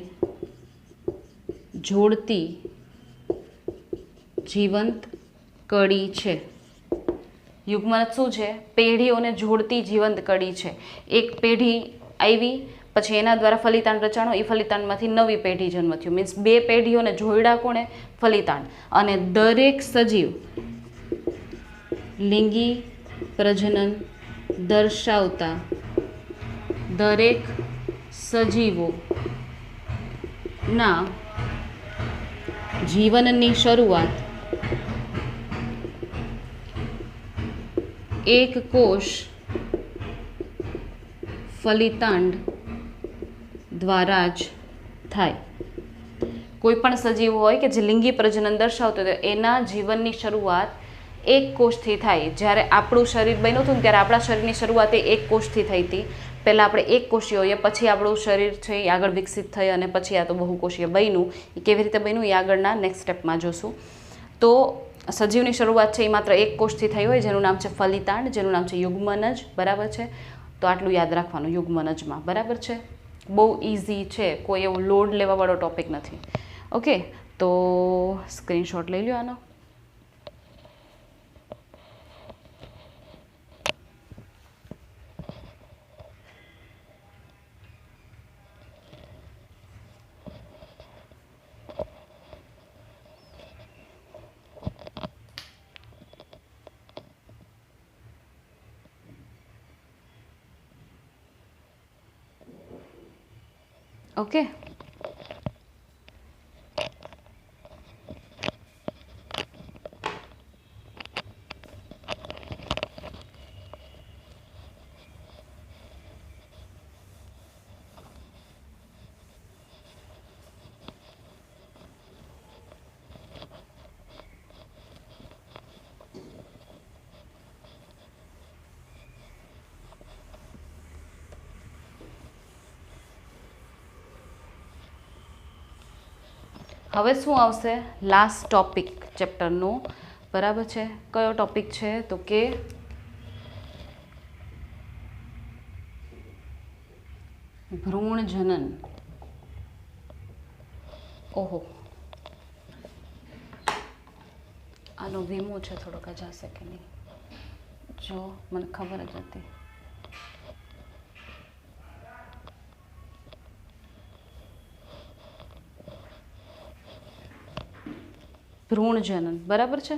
જોડતી જીવંત કડી છે. યુગ્મનજ શું છે, પેઢીઓને જોડતી જીવંત કડી છે. એક પેઢી આવી પછી એના દ્વારા ફલિતાંડ રચાણો, એ ફલિતાંડમાંથી નવી પેઢી જન્મ થયો. મીન્સ 2 પેઢીઓને જોડ્યા કોણે? ફલિતાંડ. અને દરેક સજીવ લિંગી પ્રજનન દર્શાવતા દરેક સજીવોના જીવનની શરૂઆત એક કોષ ફલિતાંડ દ્વારા જ થાય. કોઈ પણ સજીવ હોય કે જે લિંગી પ્રજનન દર્શાવતો હોય એના જીવનની શરૂઆત એક કોષથી થાય. જ્યારે આપણું શરીર બન્યું હતું ને ત્યારે આપણા શરીરની શરૂઆત એક કોષથી થઈ હતી. પહેલાં આપણે એક કોષીય હોઈએ, પછી આપણું શરીર છે એ આગળ વિકસિત થઈ અને પછી આ તો બહુકોષીય બન્યું. એ કેવી રીતે બન્યું એ આગળના નેક્સ્ટ સ્ટેપમાં જોશું. તો સજીવની શરૂઆત છે એ માત્ર એક કોષથી થઈ હોય, જેનું નામ છે ફલિતાંડ, જેનું નામ છે યુગ્મનજ. બરાબર છે? તો આટલું યાદ રાખવાનું યુગ્મનજમાં. બરાબર છે? બહુ ઇઝી છે, કોઈ એવો લોડ લેવાવાળો ટોપિક નથી. ઓકે, તો સ્ક્રીનશોટ લઈ લો આનો. ઓકે, હવે શું આવશે? લાસ્ટ ટોપિક ચેપ્ટરનો. બરાબર છે? કયો ટોપિક છે? તો કે ભ્રૂણ જનન. ઓહો, આનો વીમો છે થોડોક જશે કે નહીં? જો મને ખબર જ હતી. ભ્રૂણ જનન. બરાબર છે?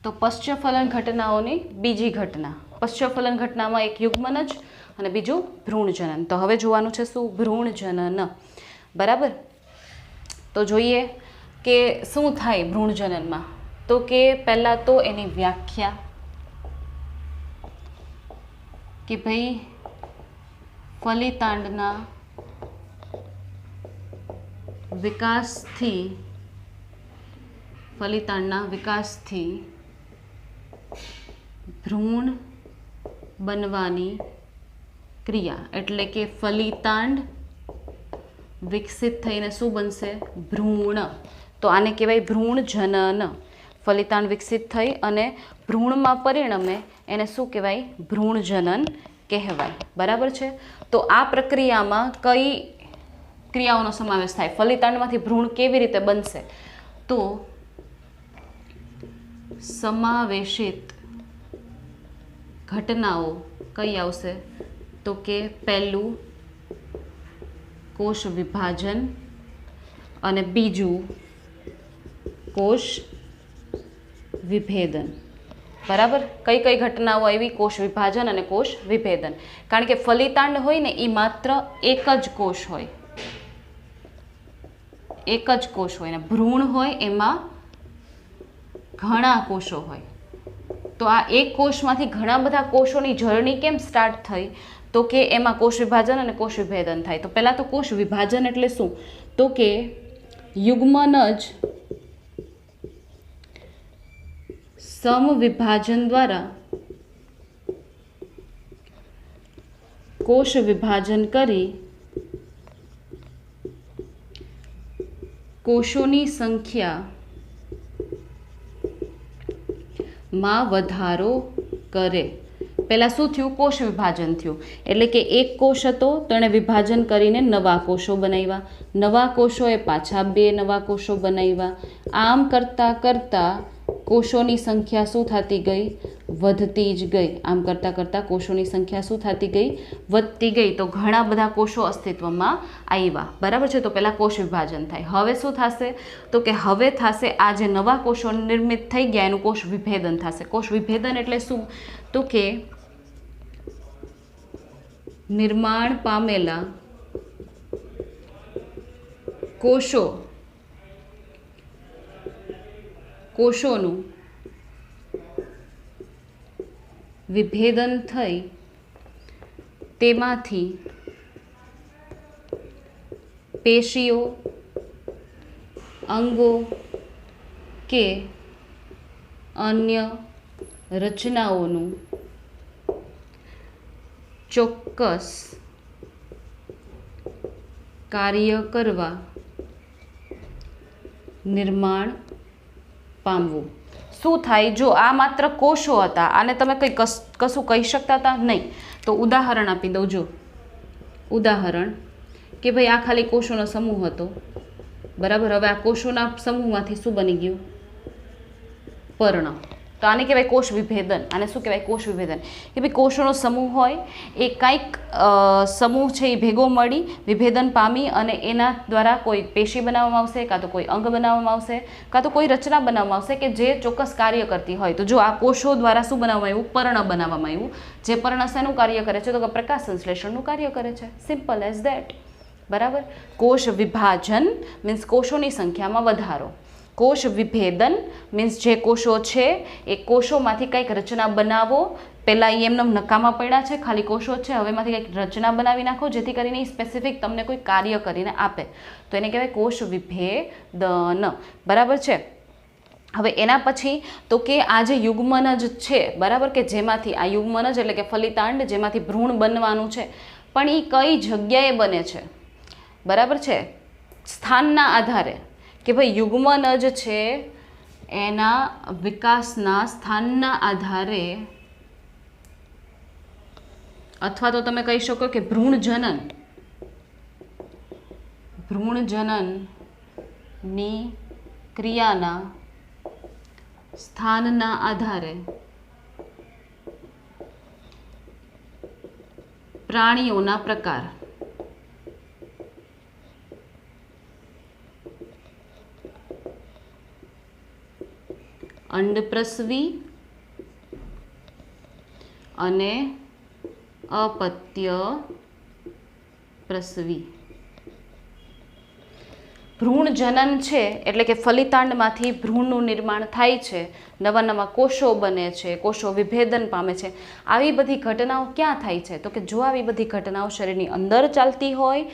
તો પશ્ચફલન ઘટનાઓની બીજી ઘટના. પશ્ચફલન ઘટનામાં એક યુગ્મનજ અને બીજું ભ્રૂણજનન. તો હવે જોવાનું છે શું? ભ્રૂણજનન. બરાબર? તો જોઈએ કે શું થાય ભ્રૂણજનનમાં. તો કે પહેલાં તો એની વ્યાખ્યા કે ભાઈ ફલિતાંડના વિકાસથી ભ્રૂણ બનવાની ક્રિયા, એટલે કે ફલિતાંડ વિકસિત થઈને શું બનશે? ભ્રૂણ. તો આને કહેવાય ભ્રૂણજનન. ફલિતાંડ વિકસિત થઈ અને ભ્રૂણમાં પરિણમે એને શું કહેવાય? ભ્રૂણજનન કહેવાય. બરાબર છે? તો આ પ્રક્રિયામાં કઈ ક્રિયાઓનો સમાવેશ થાય? ફલિતાંડમાંથી ભ્રૂણ કેવી રીતે બનશે? તો સમાવેશિત ઘટનાઓ કઈ આવશે? તો કે પહેલું કોષ વિભાજન અને બીજું કોષ વિભેદન. બરાબર? કઈ કઈ ઘટનાઓ આવી? કોષ વિભાજન અને કોષ વિભેદન. કારણ કે ફલિતાંડ હોય ને એ માત્ર એક જ કોષ હોય, એક જ કોષ હોય, ને ભ્રૂણ હોય એમાં ઘણા કોષો હોય. તો આ એક કોષમાંથી ઘણા બધા કોષોની જર્ની કેમ સ્ટાર્ટ થઈ? તો કે એમાં કોષ વિભાજન અને કોષ વિભેદન થાય. તો પહેલાં તો કોષ વિભાજન એટલે શું? તો કે યુગ્મનજ સમવિભાજન દ્વારા કોષ વિભાજન કરી કોષોની સંખ્યામાં વધારો કરે. પહેલાં શું થયું? કોષ વિભાજન થયું. એટલે કે એક કોષ હતો તો એણે વિભાજન કરીને નવા કોષો બનાવ્યા, નવા કોષોએ પાછા 2 નવા કોષો બનાવ્યા. આમ કરતાં કરતાં કોષોની સંખ્યા શું થતી ગઈ? વધતી જ ગઈ. આમ કરતાં કરતાં કોષોની સંખ્યા શું થતી ગઈ? વધતી ગઈ. તો ઘણા બધા કોષો અસ્તિત્વમાં આવ્યા. બરાબર છે. તો પહેલાં કોષ વિભાજન થાય. હવે શું થશે? તો કે હવે થશે આ જે નવા કોષો નિર્મિત થઈ ગયા એનું કોષ વિભેદન થશે. કોષ વિભેદન એટલે શું? તો કે નિર્માણ પામેલા કોષોનું વિભેદન થઈ તેમાંથી પેશીઓ, અંગો કે અન્ય રચનાઓનું ચોક્કસ કાર્ય કરવા નિર્માણ પામવું. શું થાય? જો આ માત્ર કોષો હતા, આને તમે કંઈ કશું કહી શકતા હતા નહીં. તો ઉદાહરણ આપી દઉં. જો ઉદાહરણ કે ભાઈ આ ખાલી કોષોનો સમૂહ હતો. બરાબર. હવે આ કોષોના સમૂહમાંથી શું બની ગયું? પર્ણ. તો આને કહેવાય કોષ વિભેદન. આને શું કહેવાય? કોષ વિભેદન. કે ભાઈ કોષોનો સમૂહ હોય એ કંઈક સમૂહ છે એ ભેગો મળી વિભેદન પામી અને એના દ્વારા કોઈ પેશી બનાવવામાં આવશે, કાં તો કોઈ અંગ બનાવવામાં આવશે, કાં તો કોઈ રચના બનાવવામાં આવશે કે જે ચોક્કસ કાર્ય કરતી હોય. તો જો આ કોષો દ્વારા શું બનાવવામાં આવ્યું? પર્ણ બનાવવામાં આવ્યું. જે પર્ણ શેનું કાર્ય કરે છે? તો કે પ્રકાશ સંશ્લેષણનું કાર્ય કરે છે. Simple as that. બરાબર. કોષ વિભાજન મીન્સ કોષોની સંખ્યામાં વધારો. કોષ વિભેદન મીન્સ જે કોષો છે એ કોષોમાંથી કંઈક રચના બનાવો. પહેલાં એમને નકામા પડ્યા છે, ખાલી કોષો છે, હવેમાંથી કંઈક રચના બનાવી નાખો જેથી કરીને એ સ્પેસિફિક તમને કોઈ કાર્ય કરીને આપે. તો એને કહેવાય કોષ વિભેદન. બરાબર છે. હવે એના પછી તો કે આ જે યુગ્મનજ છે, બરાબર, કે જેમાંથી આ યુગ્મનજ એટલે કે ફલિતાંડ જેમાંથી ભ્રૂણ બનવાનું છે, પણ એ કઈ જગ્યાએ બને છે? બરાબર છે. સ્થાનના આધારે કે ભાઈ યુગ્મનજ છે એના વિકાસના સ્થાનના આધારે, અથવા તો તમે કહી શકો કે ભ્રૂણજનનની ક્રિયાના સ્થાનના આધારે પ્રાણીઓના પ્રકાર, અંડપ્રસવી અને અપત્ય પ્રસવી. ભ્રૂણ જનન છે એટલે કે ફલિતાંડમાંથી ભ્રૂણનું નિર્માણ થાય છે, નવા નવા કોષો બને છે, કોષો વિભેદન પામે છે. આવી બધી ઘટનાઓ ક્યાં થાય છે? તો કે જો આવી બધી ઘટનાઓ શરીરની અંદર ચાલતી હોય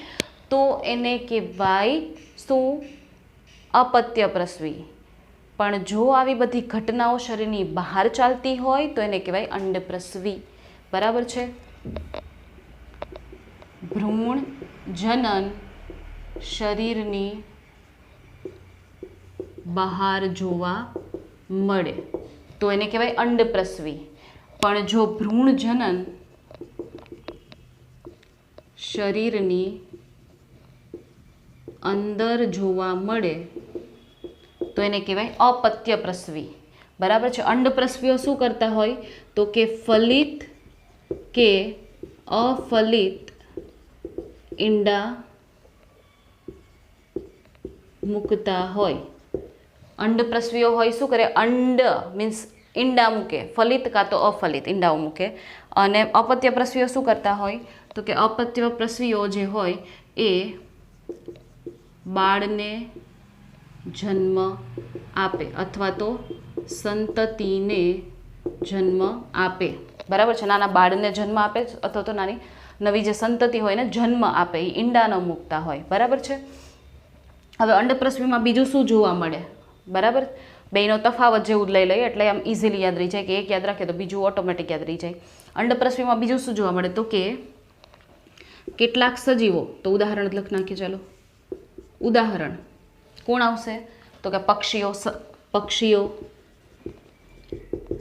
તો એને કહેવાય શું? અપત્ય પ્રસવી. પણ જો આવી બધી ઘટનાઓ શરીરની બહાર ચાલતી હોય તો એને કહેવાય અંડપ્રસવી. બરાબર છે. ભ્રૂણ જનન શરીરની બહાર જોવા મળે તો એને કહેવાય અંડપ્રસવી. પણ જો ભ્રૂણ જનન શરીરની અંદર જોવા મળે તો એને કહેવાય અપત્ય પ્રસવી. બરાબર છે. અંડપ્રસવીઓ શું કરતા હોય? તો કે ફલિત કે અફલિત ઈંડા મૂકતા હોય. અંડપ્રસવીઓ હોય શું કરે? અંડ મીન્સ ઈંડા મૂકે, ફલિત કાં તો અફલિત ઈંડાઓ મૂકે. અને અપત્ય પ્રસવીઓ શું કરતા હોય? તો કે અપત્ય પ્રસવીઓ જે હોય એ બાળને જન્મ આપે અથવા તો સંતતિને જન્મ આપે. બરાબર છે. નાના બાળને જન્મ આપે અથવા તો નાની નવી જે સંતતિ હોય ને જન્મ આપે. એ ઈંડા ન મૂકતા હોય. બરાબર છે. હવે અંડપ્રસવીમાં બીજું શું જોવા મળે? બરાબર. બેનો તફાવત જેવું લઈ લઈએ એટલે આમ ઇઝીલી યાદ રહી જાય કે એક યાદ રાખે તો બીજું ઓટોમેટિક યાદ રહી જાય. અંડપ્રસવીમાં બીજું શું જોવા મળે? તો કે કેટલાક સજીવો, તો ઉદાહરણ લખ નાખીએ. ચાલો ઉદાહરણ કોણ આવશે? તો કે પક્ષીઓ,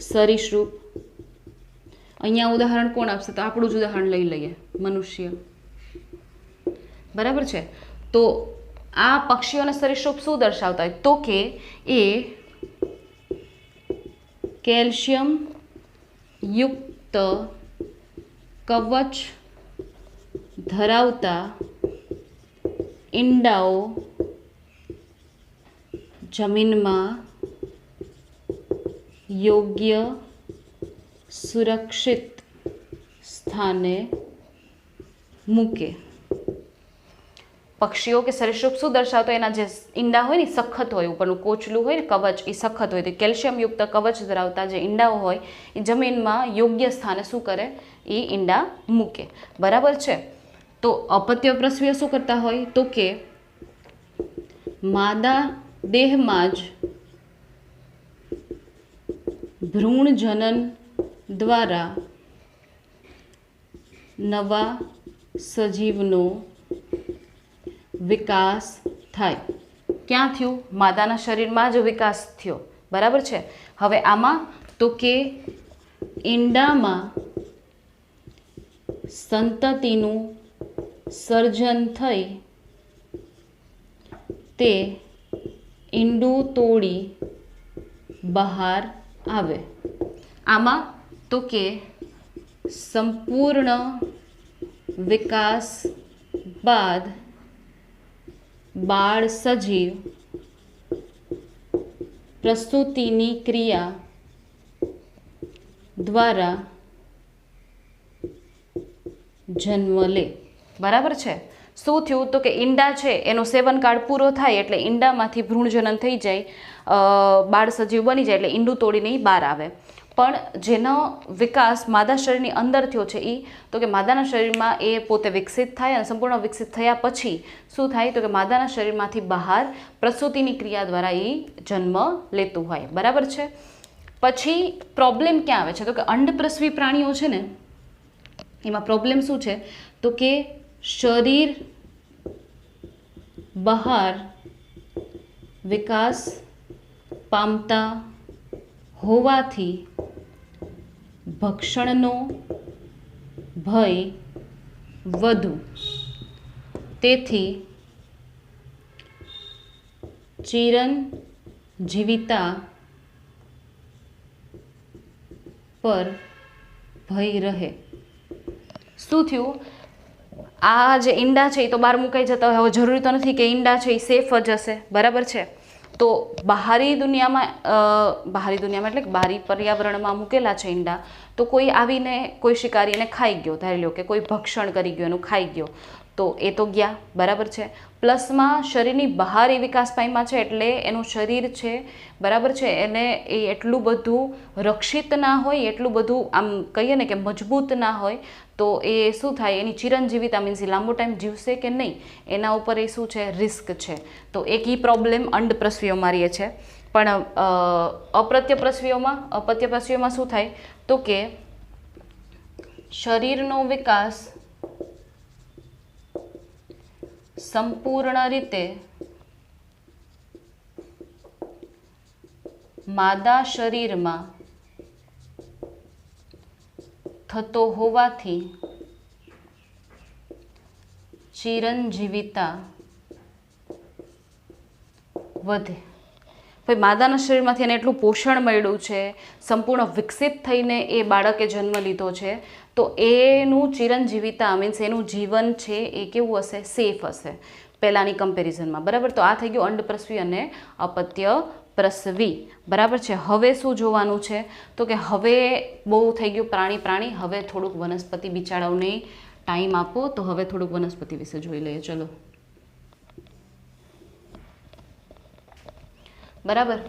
સરીસૃપ. અહીંયા ઉદાહરણ કોણ આપશે? તો આપણું જ ઉદાહરણ લઈ લઈએ, મનુષ્ય. બરાબર છે. તો આ પક્ષીઓ અને સરીસૃપ શું દર્શાવતા હોય? તો કે એ કેલ્શિયમ યુક્ત કવચ ધરાવતા ઈંડાઓ જમીનમાં યોગ્ય સુરક્ષિત સ્થાને મૂકે. પક્ષીઓ કે સરીસૃપ શું દર્શાવતો એના જે ઈંડા હોય ને સખત હોય, ઉપરનું કોચલું હોય ને કવચ એ સખત હોય, તો કેલ્શિયમયુક્ત કવચ ધરાવતા જે ઈંડાઓ હોય એ જમીનમાં યોગ્ય સ્થાને શું કરે, એ ઈંડા મૂકે. બરાબર છે. તો અપત્ય પ્રસવીઓ શું કરતા હોય તો કે માદા દેહમાં જ ભ્રૂણ જનન દ્વારા નવા સજીવનો વિકાસ થાય. ક્યાં થયું? માદાના શરીરમાં જ વિકાસ થયો. બરાબર છે. હવે આમાં તો કે ઈંડામાં સંતતિનું સર્જન થઈ તે ઈંડું તોડી બહાર આવે. આમાં તો કે સંપૂર્ણ વિકાસ બાદ બાળ સજીવ પ્રસૂતિની ક્રિયા દ્વારા જન્મ લે. બરાબર છે. શું થયું તો કે ઈંડા છે એનો સેવનકાળ પૂરો થાય એટલે ઈંડામાંથી ભ્રૂણજનન થઈ જાય, બાળ સજીવ બની જાય એટલે ઈંડું તોડીને ઈ બહાર આવે. પણ જેનો વિકાસ માદા શરીરની અંદર થયો છે એ તો કે માદાના શરીરમાં એ પોતે વિકસિત થાય અને સંપૂર્ણ વિકસિત થયા પછી શું થાય તો કે માદાના શરીરમાંથી બહાર પ્રસૂતિની ક્રિયા દ્વારા એ જન્મ લેતું હોય. બરાબર છે. પછી પ્રોબ્લેમ ક્યાં આવે છે તો કે અંડપ્રસવી પ્રાણીઓ છે ને એમાં પ્રોબ્લેમ શું છે તો કે શરીર બહાર વિકાસ પામતા હોવાથી ભક્ષણનો ભય વધુ. તેથી ચિરંજીવિતા પર ભય રહે. શું થયું? આ જે ઈંડા છે એ તો બહાર મુકાઈ જતા હોય. હવે જરૂરી તો નથી કે ઈંડા છે એ સેફ જ હશે. બરાબર છે. તો બહારી દુનિયામાં એટલે કે બહારી પર્યાવરણમાં મૂકેલા છે ઈંડા, તો કોઈ આવીને કોઈ શિકારી એને ખાઈ ગયો, ધારી લો કે કોઈ ભક્ષણ કરી ગયો, એનું ખાઈ ગયો, તો એ તો ગયા. બરાબર છે. પ્લસમાં શરીરની બહાર એ વિકાસ પામ્યા છે એટલે એનું શરીર છે બરાબર છે એને એ એટલું બધું રક્ષિત ના હોય, એટલું બધું આમ કહીએ ને કે મજબૂત ના હોય. તો એ શું થાય, એની ચિરંજીવિતા મીન્સ એ લાંબો ટાઈમ જીવશે કે નહીં એના ઉપર એ શું છે, રિસ્ક છે. તો એક એ પ્રોબ્લેમ અંડપ્રસવીઓમાં રહે છે. પણ અપત્ય પ્રસવીઓમાં શું થાય તો કે શરીરનો વિકાસ સંપૂર્ણ રીતે માદા શરીરમાં થતો હોવાથી ચિરંજીવિતા વધે. ભાઈ માદાના શરીરમાંથી એને એટલું પોષણ મળ્યું છે, સંપૂર્ણ વિકસિત થઈને એ બાળકે જન્મ લીધો છે, તો એનું ચિરંજીવિતા મીન્સ એનું જીવન છે એ કેવું હશે, સેફ હશે પહેલાંની કમ્પેરિઝનમાં. બરાબર. તો આ થઈ ગયું અંડપ્રસવી અને અપત્ય પ્રસવી. બરાબર છે. હવે શું જોવાનું છે તો કે હવે બહુ થઈ ગયું પ્રાણી. હવે થોડુંક વનસ્પતિ બિચારાઓને ટાઈમ આપો. તો હવે થોડુંક વનસ્પતિ વિશે જોઈ લઈએ. ચલો. બરાબર.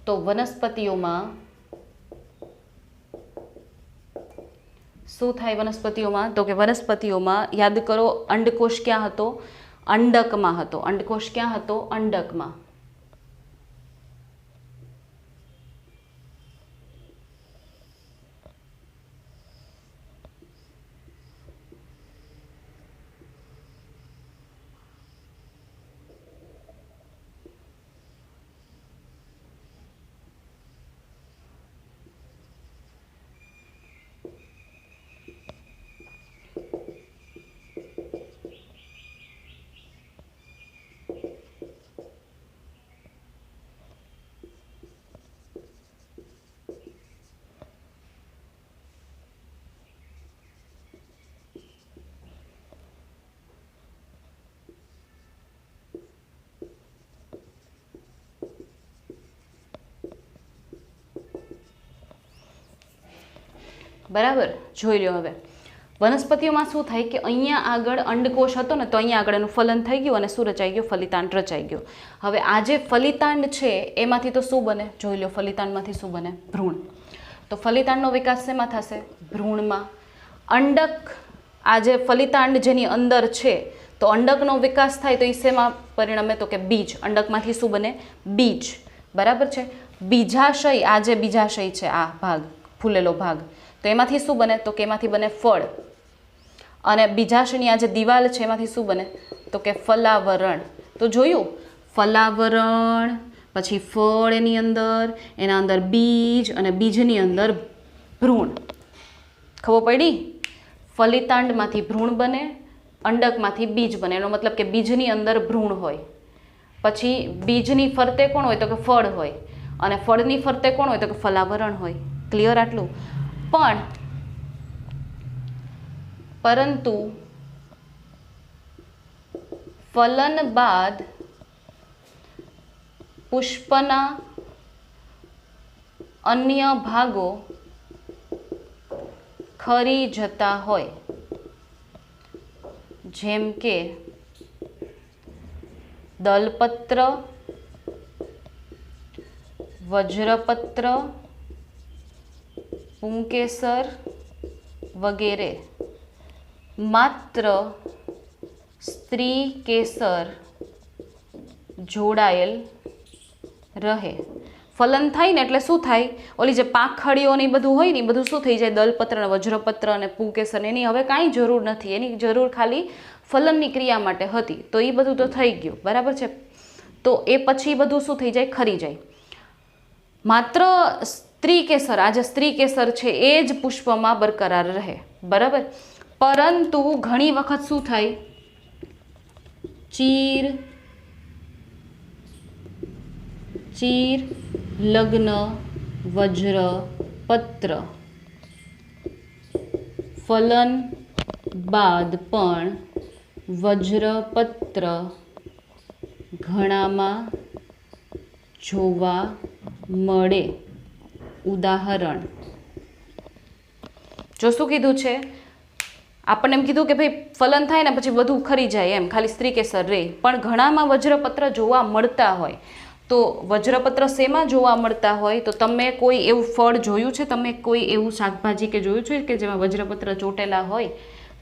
તો વનસ્પતિઓમાં શું થાય? વનસ્પતિઓમાં તો કે વનસ્પતિઓમાં યાદ કરો અંડકોષ ક્યાં હતો? અંડકમાં હતો. અંડકોષ ક્યાં હતો? અંડકમાં. બરાબર, જોઈ લો હવે વનસ્પતિઓમાં શું થાય કે અહીંયા આગળ અંડકોષ હતો ને, તો અહીંયા આગળ એનું ફલન થઈ ગયું અને શું રચાઈ ગયું? ફલિતાંડ રચાઈ ગયો. હવે આ જે ફલિતાંડ છે એમાંથી તો શું બને? જોઈ લો, ફલિતાંડમાંથી શું બને? ભ્રૂણ. તો ફલિતાંડનો વિકાસ શેમાં થશે? ભ્રૂણમાં. અંડક, આ જે ફલિતાંડ જેની અંદર છે, તો અંડકનો વિકાસ થાય તો એ શેમાં પરિણમે? તો કે બીજ. અંડકમાંથી શું બને? બીજ. બરાબર છે. બીજાશય, આ જે બીજાશય છે, આ ભાગ ફૂલેલો ભાગ, તો એમાંથી શું બને? તો કે એમાંથી બને ફળ. અને બીજાશયની આ જે દિવાલ છે એમાંથી શું બને? તો કે ફલાવરણ. તો જોયું, ફલાવરણ, પછી ફળ એની અંદર, એના અંદર બીજ, અને બીજની અંદર ભ્રૂણ. ખબર પડી? ફલિતાંડમાંથી ભ્રૂણ બને, અંડકમાંથી બીજ બને. એનો મતલબ કે બીજની અંદર ભ્રૂણ હોય, પછી બીજની ફરતે કોણ હોય? તો કે ફળ હોય, અને ફળની ફરતે કોણ હોય? તો કે ફલાવરણ હોય. ક્લિયર આટલું? પરંતુ ફલન બાદ પુષ્પના અન્ય ભાગો ખરી જતા હોય, જેમ કે દલપત્ર, વજ્રપત્ર, પુંકેસર વગેરે, માત્ર સ્ત્રી કેસર જોડાયેલ રહે. ફલન થાય ને એટલે શું થાય? ઓલી જે પાંખડીઓ ને બધું હોય ને એ બધું શું થઈ જાય? દલપત્ર ને વજ્રપત્ર અને પુંકેસર, એની હવે કાંઈ જરૂર નથી. એની જરૂર ખાલી ફલનની ક્રિયા માટે હતી. તો એ બધું તો થઈ ગયું. બરાબર છે. તો એ પછી બધું શું થઈ જાય? ખરી જાય. માત્ર સ્ત્રી કેસર, આ જે સ્ત્રી કેસર છે એ જ પુષ્પમાં બરકરાર રહે. બરાબર. પરંતુ ઘણી વખત શું થાય? ચીર, લગ્ન, વજ્ર, પત્ર ફલન બાદ પણ વજ્રપત્ર ઘણામાં જોવા મળે. ઉદાહરણ. જો શું કીધું છે? આપણને એમ કીધું કે ભાઈ ફલન થાય ને પછી બધું ખરી જાય, એમ ખાલી સ્ત્રી કેસર રહે, પણ ઘણામાં વજ્રપત્ર જોવા મળતા હોય. તો વજ્રપત્ર શેમાં જોવા મળતા હોય? તો તમે કોઈ એવું ફળ જોયું છે? તમે કોઈ એવું શાકભાજી કે જોયું છે કે જેમાં વજ્રપત્ર ચોટેલા હોય?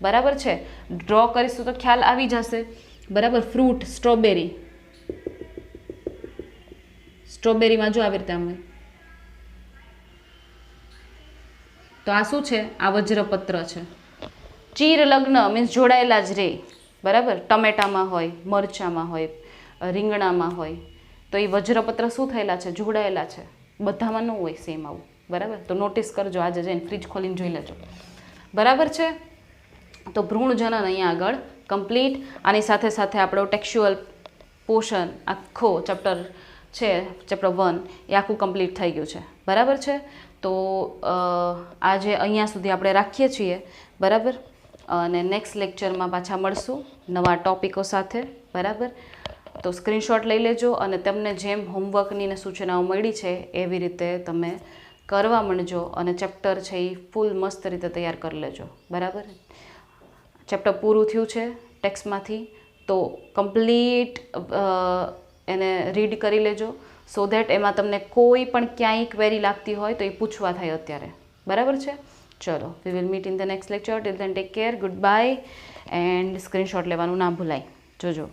બરાબર છે. ડ્રો કરીશું તો ખ્યાલ આવી જશે. બરાબર. Fruit, strawberry. સ્ટ્રોબેરીમાં જો આવી રીતે આમ, તો આ શું છે? આ વજ્રપત્ર છે. ચીર લગ્ન મીન્સ જોડાયેલા જ રહે. બરાબર. ટમેટામાં હોય, મરચામાં હોય, રીંગણામાં હોય, તો એ વજ્રપત્ર શું થયેલા છે? જોડાયેલા છે. બધામાં ન હોય સેમ આવું. બરાબર. તો નોટિસ કરજો, આજે જઈને ફ્રીજ ખોલીને જોઈ લેજો. બરાબર છે. તો ભ્રૂણજનન અહીંયા આગળ કમ્પ્લીટ. આની સાથે સાથે આપણો ટેક્સ્ચ્યુઅલ પોર્શન આખો ચેપ્ટર છે, ચેપ્ટર 1, એ આખું કમ્પ્લીટ થઈ ગયું છે. બરાબર છે. તો આજે અહીંયા સુધી આપણે રાખીએ છીએ. બરાબર. અને નેક્સ્ટ લેક્ચરમાં પાછા મળશું નવા ટોપિકો સાથે. બરાબર. તો સ્ક્રીનશોટ લઈ લેજો અને તમને જેમ હોમવર્કની ને સૂચનાઓ મળી છે એવી રીતે તમે કરવા માંડજો, અને ચેપ્ટર છે એ ફૂલ મસ્ત રીતે તૈયાર કરી લેજો. બરાબર. ચેપ્ટર પૂરું થયું છે ટેક્સ્ટમાંથી, તો કમ્પ્લીટ એને રીડ કરી લેજો, સો દેટ એમાં તમને કોઈ પણ ક્યાંય ક્વેરી લાગતી હોય તો એ પૂછવા થાય અત્યારે. બરાબર છે. ચલો, we will meet in the next lecture. Till then take care, good bye, and screenshot લેવાનું ના ભૂલાય. જોજો.